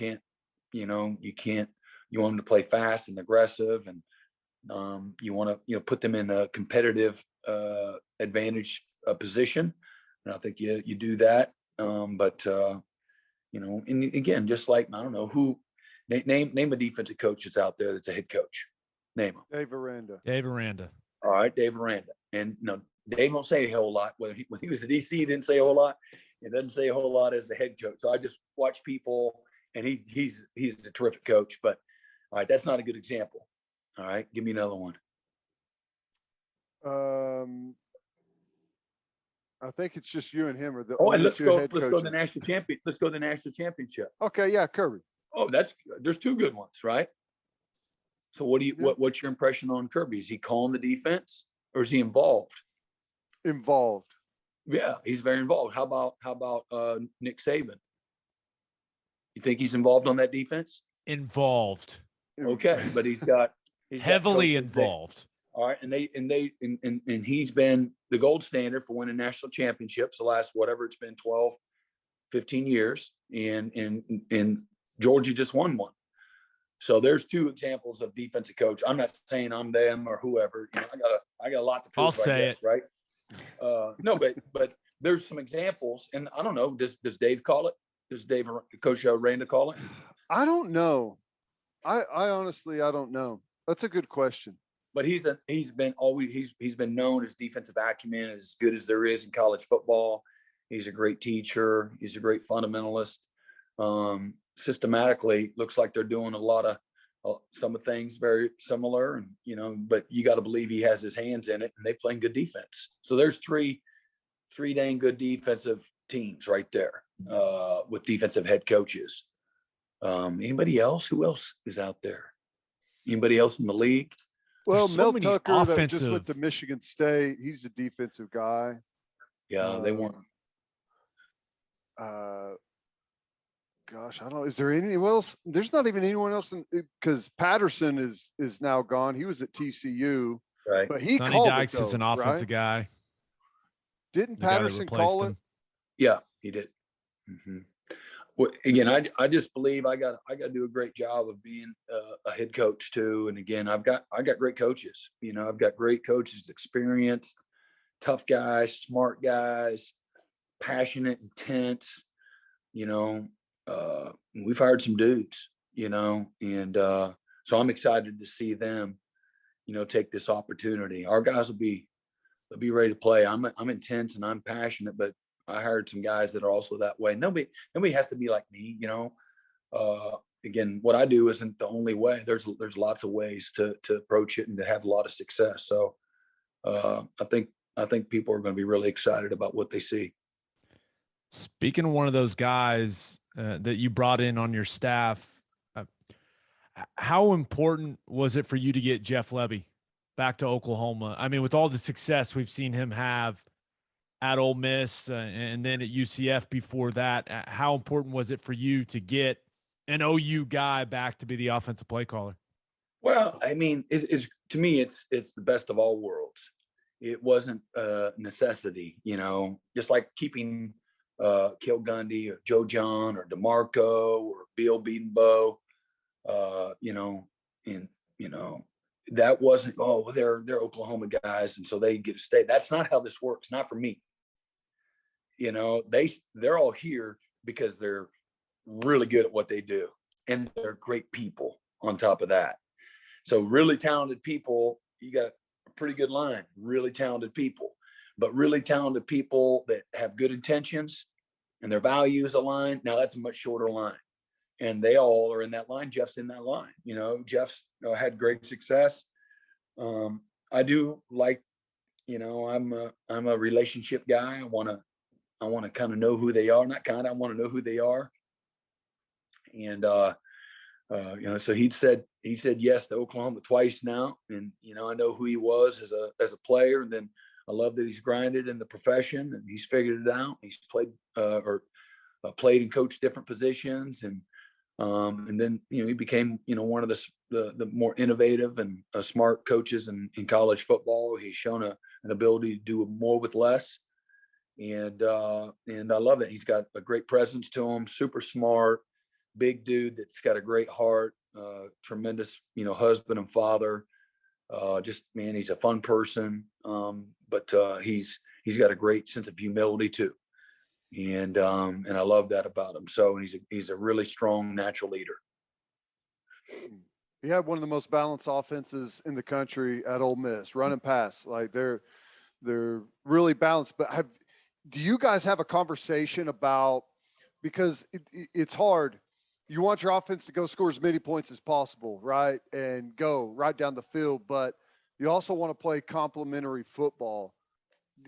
Speaker 2: want them to play fast and aggressive, and you want to put them in a competitive advantage position, and I think you do that. But and again, just like, I don't know who, name a defensive coach that's out there that's a head coach. Name him.
Speaker 3: Dave Aranda.
Speaker 1: Dave Aranda.
Speaker 2: All right, Dave Aranda. And Dave don't say a whole lot. When he was at DC, he didn't say a whole lot. He doesn't say a whole lot as the head coach. So I just watch people, and he's a terrific coach. But all right, that's not a good example. All right, give me another one.
Speaker 3: I think it's just you and him are the
Speaker 2: let's go
Speaker 3: head
Speaker 2: to
Speaker 3: coaches.
Speaker 2: the national champion. Let's go to the national championship.
Speaker 3: Okay, yeah, Kirby.
Speaker 2: Oh, there's two good ones, right? So what's your impression on Kirby? Is he calling the defense, or is he involved?
Speaker 3: Involved.
Speaker 2: Yeah, he's very involved. How about Nick Saban? You think he's involved on that defense?
Speaker 1: Involved.
Speaker 2: Okay, but he's
Speaker 1: heavily involved.
Speaker 2: All right, and he's been the gold standard for winning national championships the last, whatever it's been, 12, 15 years, and Georgia just won one. So there's two examples of defensive coach. I'm not saying I'm them or whoever. You know, I got a lot to prove.
Speaker 1: I'll say it.
Speaker 2: Right? No, but there's some examples, and I don't know. Does Dave call it? Does Dave Coach Randa call it?
Speaker 3: I don't know. I honestly, I don't know. That's a good question.
Speaker 2: But he's been known as defensive acumen, as good as there is in college football. He's a great teacher. He's a great fundamentalist. Systematically, looks like they're doing a lot of some of things very similar, and you know, but you got to believe he has his hands in it, and they playing good defense. So there's three dang good defensive teams right there with defensive head coaches. Anybody else? Who else is out there? Anybody else in the league?
Speaker 3: Well,
Speaker 1: so
Speaker 3: Mel
Speaker 1: many
Speaker 3: Tucker, that just
Speaker 1: offensive-
Speaker 3: went to Michigan State. He's a defensive guy.
Speaker 2: Yeah, they won.
Speaker 3: Gosh, I don't know. Is there anyone else? There's not even anyone else because Patterson is now gone. He was at TCU,
Speaker 2: Right.
Speaker 3: but he
Speaker 1: Sonny
Speaker 3: called
Speaker 1: Dykes
Speaker 3: it though,
Speaker 1: is an offensive
Speaker 3: right?
Speaker 1: guy.
Speaker 3: Didn't
Speaker 1: The guy that
Speaker 3: Patterson
Speaker 1: replaced
Speaker 3: call
Speaker 1: him.
Speaker 3: it?
Speaker 2: Yeah, he did. Mm-hmm. Well, again, I just believe I got to do a great job of being a head coach too. And again, I got great coaches. You know, I've got great coaches, experienced, tough guys, smart guys, passionate, intense. You know, we've hired some dudes. You know, and so I'm excited to see them, you know, take this opportunity. Our guys they'll be ready to play. I'm intense and I'm passionate, but I hired some guys that are also that way. Nobody has to be like me, you know. Again, what I do isn't the only way. There's lots of ways to approach it and to have a lot of success. So I think people are going to be really excited about what they see.
Speaker 1: Speaking of one of those guys that you brought in on your staff, how important was it for you to get Jeff Lebby back to Oklahoma? I mean, with all the success we've seen him have at Ole Miss and then at UCF before that, how important was it for you to get an OU guy back to be the offensive play caller?
Speaker 2: Well, I mean, it's to me, it's the best of all worlds. It wasn't a necessity, you know, just like keeping Cale Gundy or Joe John or DeMarco or Bill Beatonbow, you know, and you know, that wasn't, oh, they're Oklahoma guys and so they get to stay. That's not how this works. Not for me. You know, they're all here because they're really good at what they do, and they're great people on top of that. So really talented people, you got a pretty good line, really talented people, but really talented people that have good intentions and their values align. Now that's a much shorter line, and they all are in that line. Jeff's in that line. You know, Jeff's had great success. I do like, you know, I'm a relationship guy. I want to kind of know who they are. Not kind of, I want to know who they are. And, you know, so he said yes to Oklahoma twice now. And, you know, I know who he was as a player. And then I love that he's grinded in the profession and he's figured it out. He's played played and coached different positions. And then, you know, he became, you know, one of the more innovative and smart coaches in college football. He's shown an ability to do more with less. And I love it. He's got a great presence to him, super smart, big dude that's got a great heart, tremendous, you know, husband and father. Just, man, he's a fun person. But he's got a great sense of humility too. And I love that about him. So he's a really strong natural leader.
Speaker 3: He had one of the most balanced offenses in the country at Ole Miss, run and pass. Like they're really balanced. But do you guys have a conversation about, because it's hard. You want your offense to go score as many points as possible, right? And go right down the field, but you also want to play complementary football.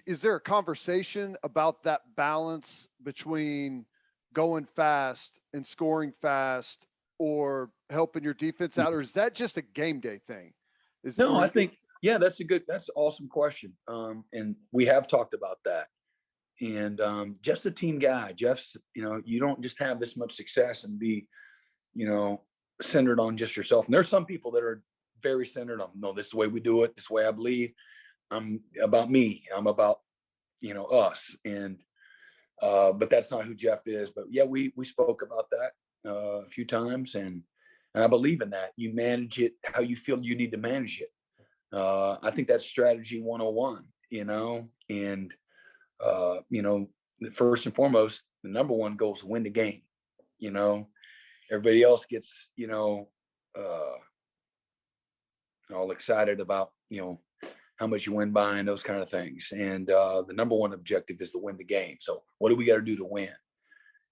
Speaker 3: Is there a conversation about that balance between going fast and scoring fast or helping your defense out? Or is that just a game day thing?
Speaker 2: I think, yeah, that's an awesome question. And we have talked about that. And Jeff's a team guy. Jeff's, you know, you don't just have this much success and be, you know, centered on just yourself. And there's some people that are very centered on, no, this is the way we do it. This is the way I believe. I'm about me. I'm about, you know, us. And, but that's not who Jeff is. But yeah, we spoke about that a few times. And And I believe in that. You manage it how you feel you need to manage it. I think that's strategy 101, and, first and foremost, the number one goal is to win the game. Everybody else gets, all excited about, how much you win by and those kind of things. And the number one objective is to win the game. So what do we got to do to win?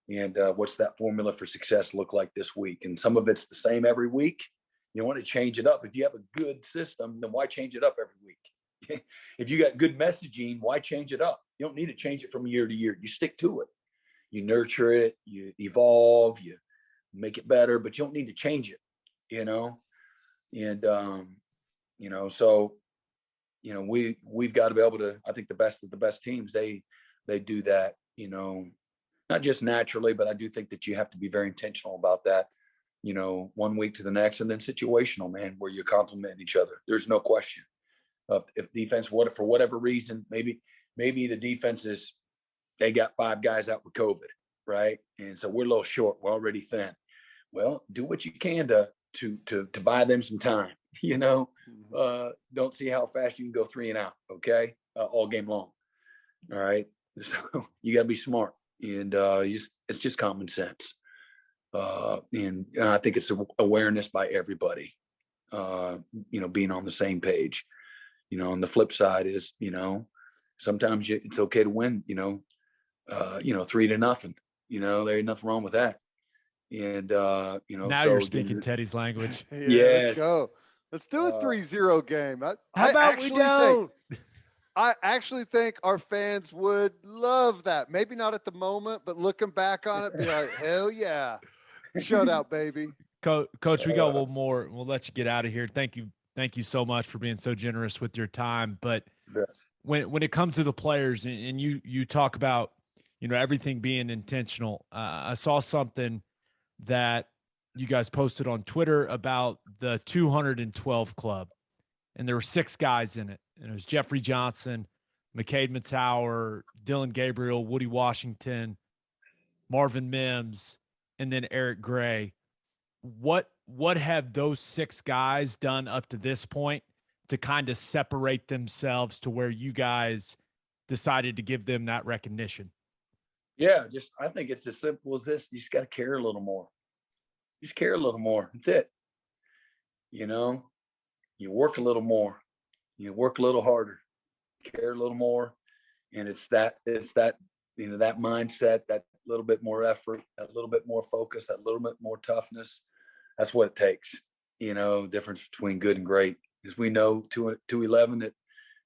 Speaker 2: And what's that formula for success look like this week? And some of it's the same every week. You want to change it up. If you have a good system, then why change it up every week? If you got good messaging, why change it up? You don't need to change it from year to year. You stick to it. You nurture it, you evolve, you make it better, but you don't need to change it, And, so, we've got to be able to, I think the best of the best teams, they do that, not just naturally, but I do think that you have to be very intentional about that, one week to the next, and then situational, man, where you complement each other. There's no question. If defense, for whatever reason, maybe the defense is, they got 5 guys out with COVID, right? And so we're a little short. We're already thin. Well, do what you can to buy them some time, don't see how fast you can go 3 and out. Okay. All game long. All right. So you gotta be smart, and it's just common sense. And I think it's awareness by everybody, being on the same page, and the flip side is, sometimes it's okay to win, 3-0. There ain't nothing wrong with that. And,
Speaker 1: now
Speaker 2: so
Speaker 1: you're speaking Teddy's language.
Speaker 3: Yeah, let's go. Let's do a 3-0 game.
Speaker 1: How about we don't?
Speaker 3: I actually think our fans would love that. Maybe not at the moment, but looking back on it, be like, hell yeah. Shutout, baby.
Speaker 1: Coach, we got one more. We'll let you get out of here. Thank you so much for being so generous with your time. But when it comes to the players, and you talk about, everything being intentional, I saw something that you guys posted on Twitter about the 212 club, and there were 6 guys in it. And it was Jeffrey Johnson, McCade Mattower, Dylan Gabriel, Woody Washington, Marvin Mims, and then Eric Gray. What have those 6 guys done up to this point to kind of separate themselves to where you guys decided to give them that recognition?
Speaker 2: Yeah, I think it's as simple as this. You just got to care a little more. Just care a little more. That's it. You work a little more. You work a little harder. Care a little more. And it's that that mindset, that little bit more effort, that little bit more focus, that little bit more toughness. That's what it takes. Difference between good and great. As we know, 211,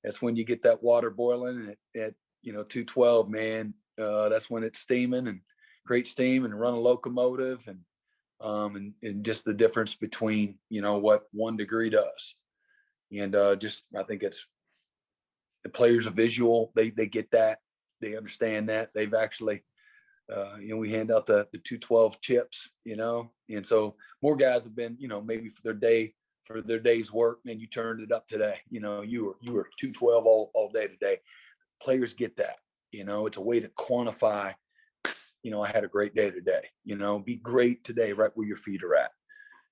Speaker 2: that's when you get that water boiling. And at 212, man, that's when it's steaming and great steam, and run a locomotive, and just the difference between, what 1 degree does. And I think it's, the players are visual. They get that. They understand that. They've actually, we hand out the 212 chips, and so more guys have been, maybe for their day's work, man, you turned it up today. You were 212 all day today. Players get that. It's a way to quantify, I had a great day today. Be great today, right where your feet are at.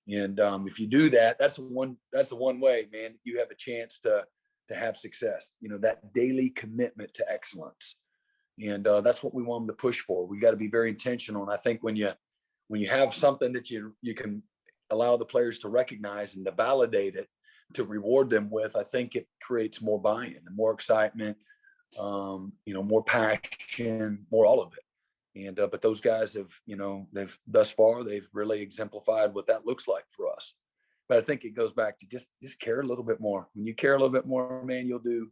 Speaker 2: And if you do that, that's the one way, man, you have a chance to have success. That daily commitment to excellence. And that's what we want them to push for. We got to be very intentional. And I think when you have something that you can allow the players to recognize and to validate it, to reward them with, I think it creates more buy-in and more excitement, more passion, more all of it. And but those guys have, they've really exemplified what that looks like for us. But I think it goes back to just care a little bit more. When you care a little bit more, man, you'll do,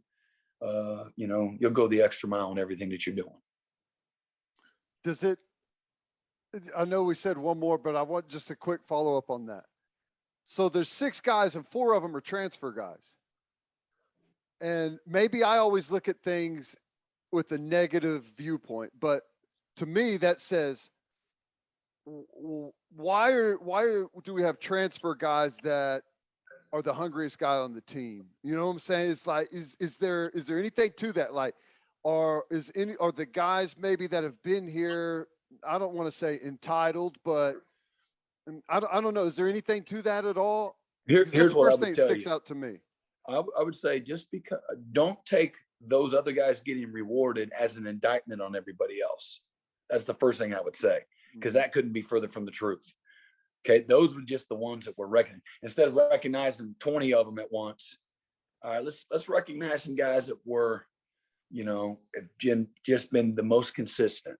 Speaker 2: you'll go the extra mile in everything that you're doing.
Speaker 3: I know we said one more, but I want just a quick follow-up on that. So there's 6 guys and 4 of them are transfer guys. And maybe I always look at things with a negative viewpoint, but to me that says, why do we have transfer guys that are the hungriest guy on the team? You know what I'm saying? It's like, is there anything to that? Like, are the guys maybe that have been here, I don't want to say entitled, but And I don't know. Is there anything to that at all?
Speaker 2: Here,
Speaker 3: 'Cause that's
Speaker 2: here's
Speaker 3: the
Speaker 2: what I
Speaker 3: first
Speaker 2: would
Speaker 3: thing that
Speaker 2: tell
Speaker 3: sticks
Speaker 2: you.
Speaker 3: out to me.
Speaker 2: I would say just because don't take those other guys getting rewarded as an indictment on everybody else. That's the first thing I would say, because that couldn't be further from the truth. Okay, those were just the ones that were recognized. Instead of recognizing 20 of them at once, all right, let's recognize some guys that were, have just been the most consistent.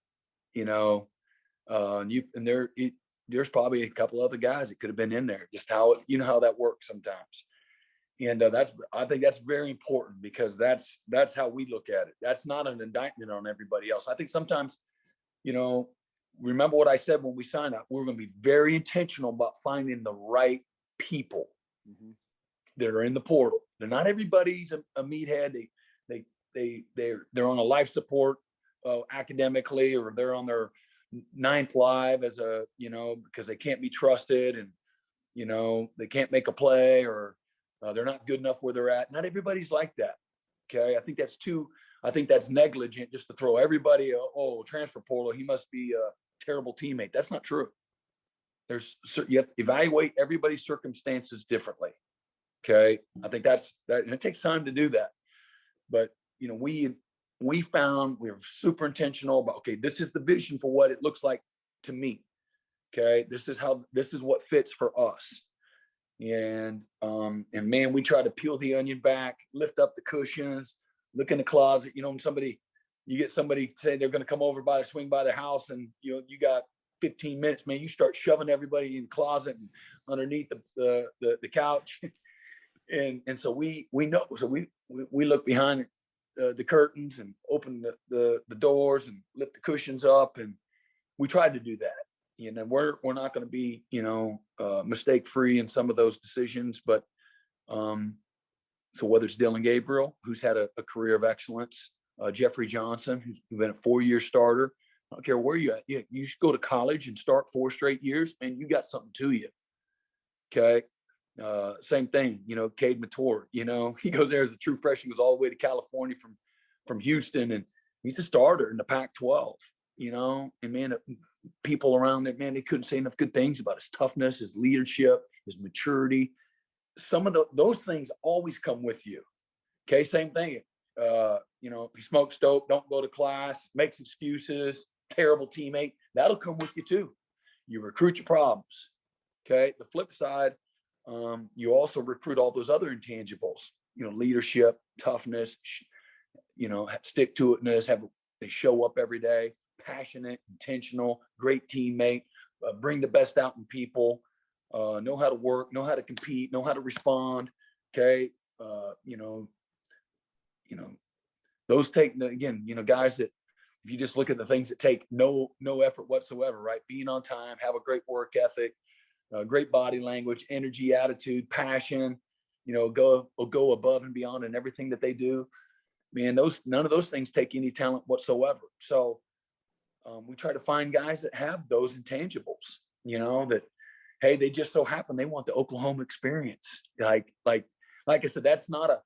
Speaker 2: There's probably a couple other guys that could have been in there. Just how how that works sometimes. And I think that's very important, because that's how we look at it. That's not an indictment on everybody else. I think sometimes, remember what I said when we signed up, we're going to be very intentional about finding the right people that are in the portal. They're not everybody's a meathead. They're on a life support academically, or they're on their ninth live because they can't be trusted, and they can't make a play, or they're not good enough where they're at. Not everybody's like that. Okay. I think that's negligent just to throw everybody, transfer portal, he must be a terrible teammate. That's not true. You have to evaluate everybody's circumstances differently. Okay. I think and it takes time to do that. But, we found we're super intentional about, okay, this is the vision for what it looks like to me. Okay. This is what fits for us. And man, we try to peel the onion back, lift up the cushions, look in the closet. You get somebody say they're going to come over swing by their house, and you got 15 minutes, man. You start shoving everybody in the closet and underneath the couch, and so we know. So we look behind the curtains and open the doors and lift the cushions up, and we tried to do that. We're not going to be, mistake free in some of those decisions, but so whether it's Dylan Gabriel, who's had a career of excellence, Jeffrey Johnson, who's been a 4-year starter. I don't care where you're at. You should go to college and start 4 straight years, and you got something to you. Okay. Same thing, Cade Mator, he goes there as a true freshman, goes all the way to California from Houston, and he's a starter in the Pac-12, and man, people around there, man, they couldn't say enough good things about his toughness, his leadership, his maturity. Some of those things always come with you. Okay. Same thing. He smokes dope, don't go to class, makes excuses, terrible teammate. That'll come with you too. You recruit your problems. Okay. The flip side, you also recruit all those other intangibles, leadership, toughness, stick to itness, they show up every day, passionate, intentional, great teammate, bring the best out in people, know how to work, know how to compete, know how to respond. Okay. Those take, again, guys that, if you just look at the things that take no effort whatsoever, right? Being on time, have a great work ethic, great body language, energy, attitude, passion, go above and beyond in everything that they do. Man, none of those things take any talent whatsoever. So we try to find guys that have those intangibles, that, hey, they just so happen they want the Oklahoma experience. Like I said, that's not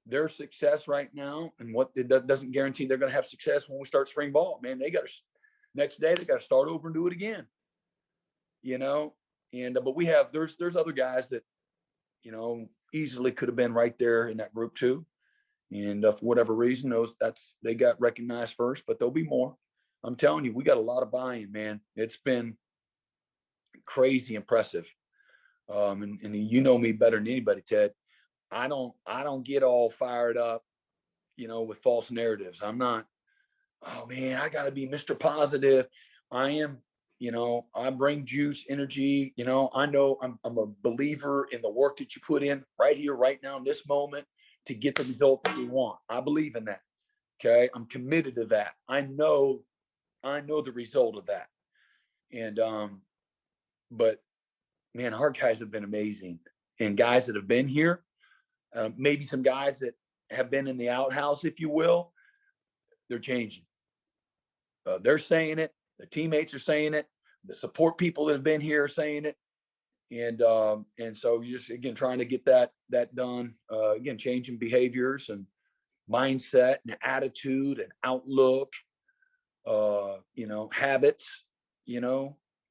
Speaker 2: their success right now, and what it doesn't guarantee they're going to have success when we start spring ball. Man, next day they got to start over and do it again. And but there's other guys that easily could have been right there in that group too, and for whatever reason they got recognized first, but there'll be more. I'm telling you, we got a lot of buy-in, man. It's been crazy impressive. And me better than anybody, Ted. I don't get all fired up, with false narratives. I'm not, oh man, I gotta be Mr. Positive. I am, I bring juice, energy, I know I'm a believer in the work that you put in right here, right now, in this moment, to get the result that we want. I believe in that. Okay. I'm committed to that. I know the result of that. And, but man, our guys have been amazing, and guys that have been here, maybe some guys that have been in the outhouse, if you will, they're changing. They're saying it. The teammates are saying it. The support people that have been here are saying it. And so you're just, again, trying to get that done. Again, changing behaviors and mindset and attitude and outlook, habits,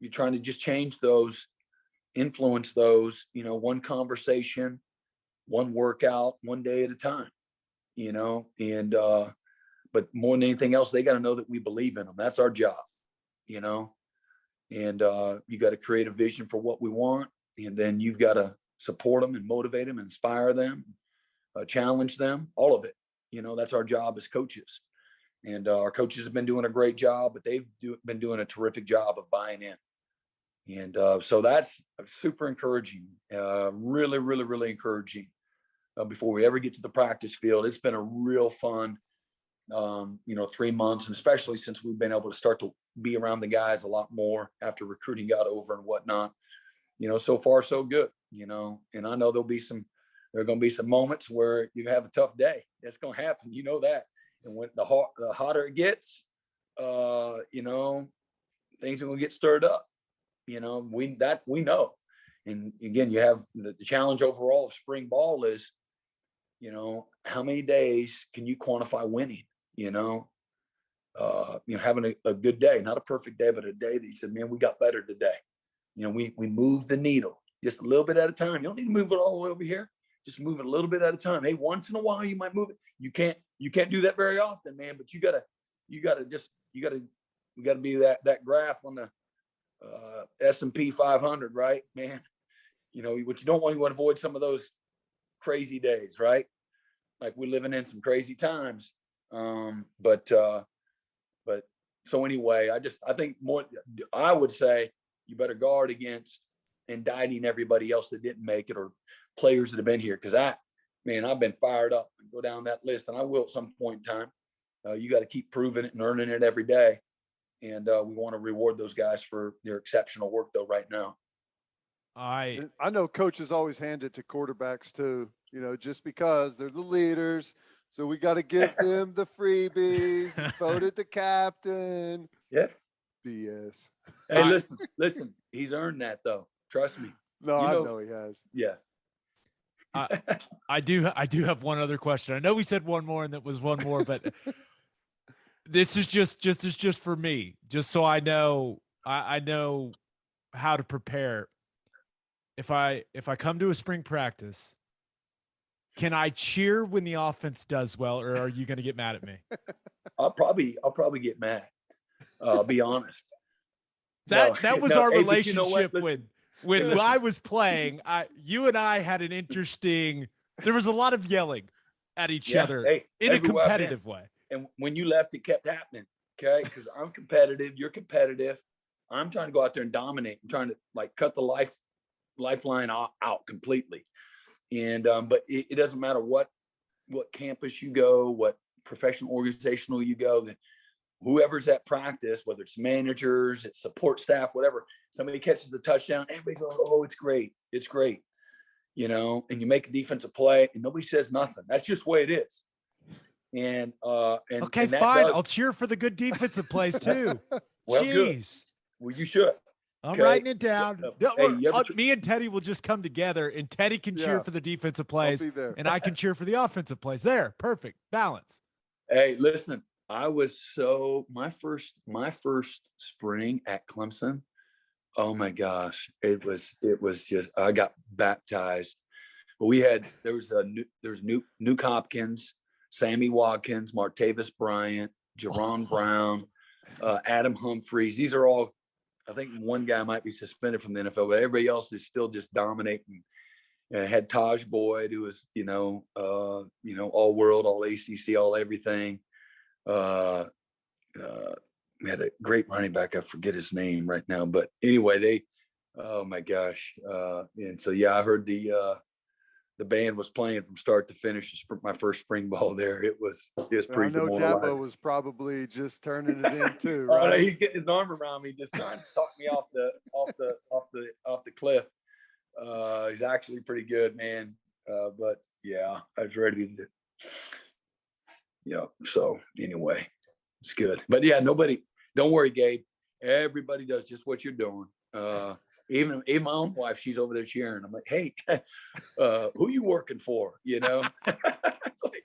Speaker 2: you're trying to just change those, influence those, one conversation, one workout, one day at a time, and, but more than anything else, they got to know that we believe in them. That's our job, and you got to create a vision for what we want. And then you've got to support them and motivate them, inspire them, challenge them, all of it. That's our job as coaches. And our coaches have been doing a great job, but they've been doing a terrific job of buying in. And so that's super encouraging, really, really, really encouraging. Before we ever get to the practice field, it's been a real fun, 3 months, and especially since we've been able to start to be around the guys a lot more after recruiting got over and whatnot. So far so good, and I know there are going to be some moments where you have a tough day. That's going to happen. That. And when the hotter it gets, things are going to get stirred up. We know. And again, you have the challenge overall of spring ball is, how many days can you quantify winning? Having a good day, not a perfect day, but a day that you said, man, we got better today. We moved the needle just a little bit at a time. You don't need to move it all the way over here. Just move it a little bit at a time. Hey, once in a while you might move it. You can't do that very often, man. But we gotta be that graph on the S&P 500, right, man? What you don't want, you want to avoid some of those crazy days, right? Like we're living in some crazy times. But so anyway, I think I would say you better guard against indicting everybody else that didn't make it or players that have been here. Cause I've been fired up and go down that list, and I will at some point in time. You got to keep proving it and earning it every day. And we want to reward those guys for their exceptional work though right now.
Speaker 3: I know coaches always hand it to quarterbacks too, just because they're the leaders. So we got to give them the freebies. Voted the captain.
Speaker 2: Yeah.
Speaker 3: BS.
Speaker 2: Hey, listen, he's earned that though. Trust me.
Speaker 3: No, I know he has.
Speaker 2: Yeah.
Speaker 1: I do have one other question. I know we said one more and that was one more, but this is just for me, just so I know, I know how to prepare. If I come to a spring practice, can I cheer when the offense does well, or are you going to get mad at me?
Speaker 2: I'll probably get mad. I'll be honest.
Speaker 1: That was our relationship when
Speaker 2: listen.
Speaker 1: I was playing. You and I had an interesting. There was a lot of yelling at each other in a competitive way.
Speaker 2: And when you left, it kept happening. Okay, because I'm competitive, you're competitive. I'm trying to go out there and dominate. I'm trying to cut the lifeline out completely. And but it doesn't matter what campus you go, what professional organizational you go, that whoever's at practice, whether it's managers, it's support staff, whatever, somebody catches the touchdown, everybody's going, oh, it's great. It's great. And you make a defensive play and nobody says nothing. That's just the way it is. And
Speaker 1: okay, fine. I'll cheer for the good defensive plays too.
Speaker 2: Well,
Speaker 1: jeez.
Speaker 2: Good. Well, you should.
Speaker 1: I'm writing it down. Me and Teddy will just come together, and Teddy can cheer for the defensive plays, and I can cheer for the offensive plays. There, perfect balance.
Speaker 2: Hey, listen, I was my first spring at Clemson. Oh my gosh, it was just, I got baptized. But there was Nuke Hopkins, Sammy Watkins, Martavis Bryant, Jerron Brown, Adam Humphreys. These are all, I think one guy might be suspended from the NFL, but everybody else is still just dominating. Had Taj Boyd, who was, all world, all ACC, all everything. We had a great running back. I forget his name right now, but anyway, oh my gosh. And so, yeah, I heard the band was playing from start to finish. My first spring ball there. It was pretty demoralizing.
Speaker 3: I know Dabo was probably just turning it in too,
Speaker 2: right?
Speaker 3: Oh, no,
Speaker 2: he's getting his arm around me, just trying to talk me off the cliff. He's actually pretty good, man. But yeah, I was ready to. So anyway, it's good. But yeah, don't worry, Gabe. Everybody does just what you're doing. Even my own wife, she's over there cheering. I'm like, hey, who you working for? It's like,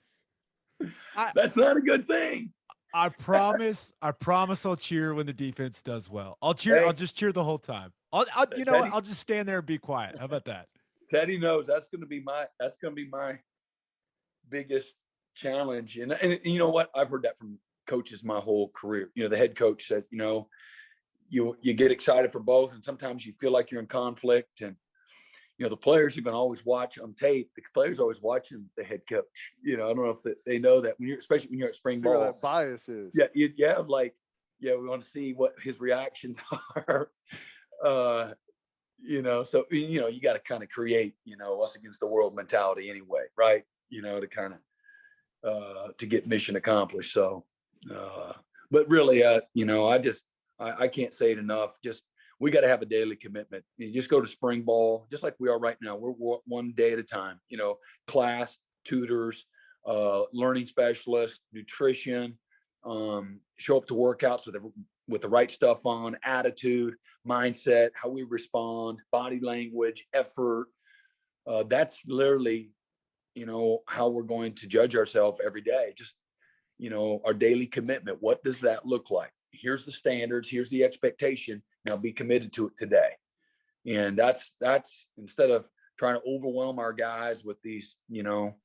Speaker 2: that's not a good thing.
Speaker 1: I promise I'll cheer when the defense does well. I'll cheer.
Speaker 2: Hey.
Speaker 1: I'll just cheer the whole time. You know what?
Speaker 2: Teddy-
Speaker 1: I'll just stand there and be quiet. How about that?
Speaker 2: Teddy knows that's going to be my biggest challenge. And you know what? I've heard that from coaches my whole career. You know, the head coach said, you know, you get excited for both, and sometimes you feel like you're in conflict. And you know, the players are going to always watch on tape. The players are always watching the head coach. You know, I don't know if they know that especially when you're at spring
Speaker 3: See where
Speaker 2: ball.
Speaker 3: that bias is.
Speaker 2: Yeah, you have like, we want to see what his reactions are. You know, so you know, you got to kind of create, you know, us against the world mentality anyway, right? You know, to kind of to get mission accomplished. So, but really, you know, I can't say it enough. Just we got to have a daily commitment. You just go to spring ball, just like we are right now. We're one day at a time. You know, class, tutors, learning specialists, nutrition. Show up to workouts with the right stuff on, attitude, mindset, how we respond, body language, effort. That's literally, you know, how we're going to judge ourselves every day. Just, you know, our daily commitment. What does that look like? Here's the standards. Here's the expectation. Now be committed to it today. And that's instead of trying to overwhelm our guys with these, you know,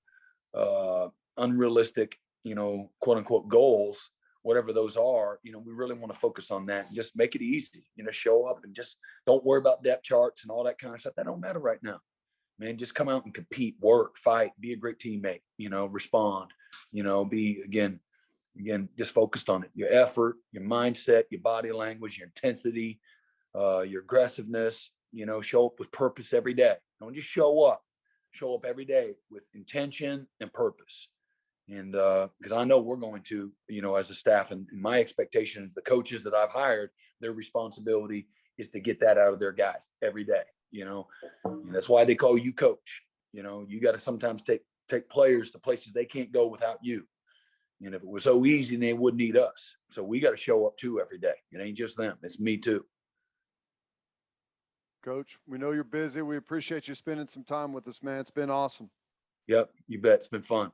Speaker 2: unrealistic, you know, quote unquote goals, whatever those are, you know, we really want to focus on that and just make it easy, you know, show up and just don't worry about depth charts and all that kind of stuff. That don't matter right now, man. Just come out and compete, work, fight, be a great teammate, you know, respond, you know, be again, just focused on it. Your effort, your mindset, your body language, your intensity, your aggressiveness, you know, show up with purpose every day. Don't just show up every day with intention and purpose. And because I know we're going to, you know, as a staff, and my expectation is the coaches that I've hired, their responsibility is to get that out of their guys every day, you know. And that's why they call you coach. You know, you got to sometimes take players to places they can't go without you. And if it was so easy, they wouldn't need us. So we got to show up too every day. It ain't just them. It's me too.
Speaker 3: Coach, we know you're busy. We appreciate you spending some time with us, man. It's been awesome.
Speaker 2: Yep, you bet. It's been fun.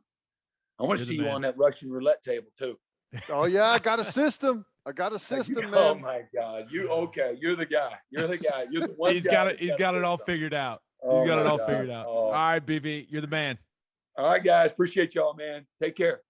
Speaker 2: I want to
Speaker 1: You're the
Speaker 2: see you
Speaker 1: man.
Speaker 2: on that Russian roulette table too.
Speaker 3: Oh yeah, I got a system.
Speaker 2: Oh
Speaker 3: Man.
Speaker 2: my God. You're the guy. You're the one
Speaker 1: He's
Speaker 2: guy
Speaker 1: got it.
Speaker 2: that's
Speaker 1: He's got it all
Speaker 2: system.
Speaker 1: figured out.
Speaker 2: Oh
Speaker 1: He's got it
Speaker 2: my
Speaker 1: all
Speaker 2: God.
Speaker 1: figured out.
Speaker 2: Oh.
Speaker 1: All right, BV, you're the man.
Speaker 2: All right, guys. Appreciate y'all, man. Take care.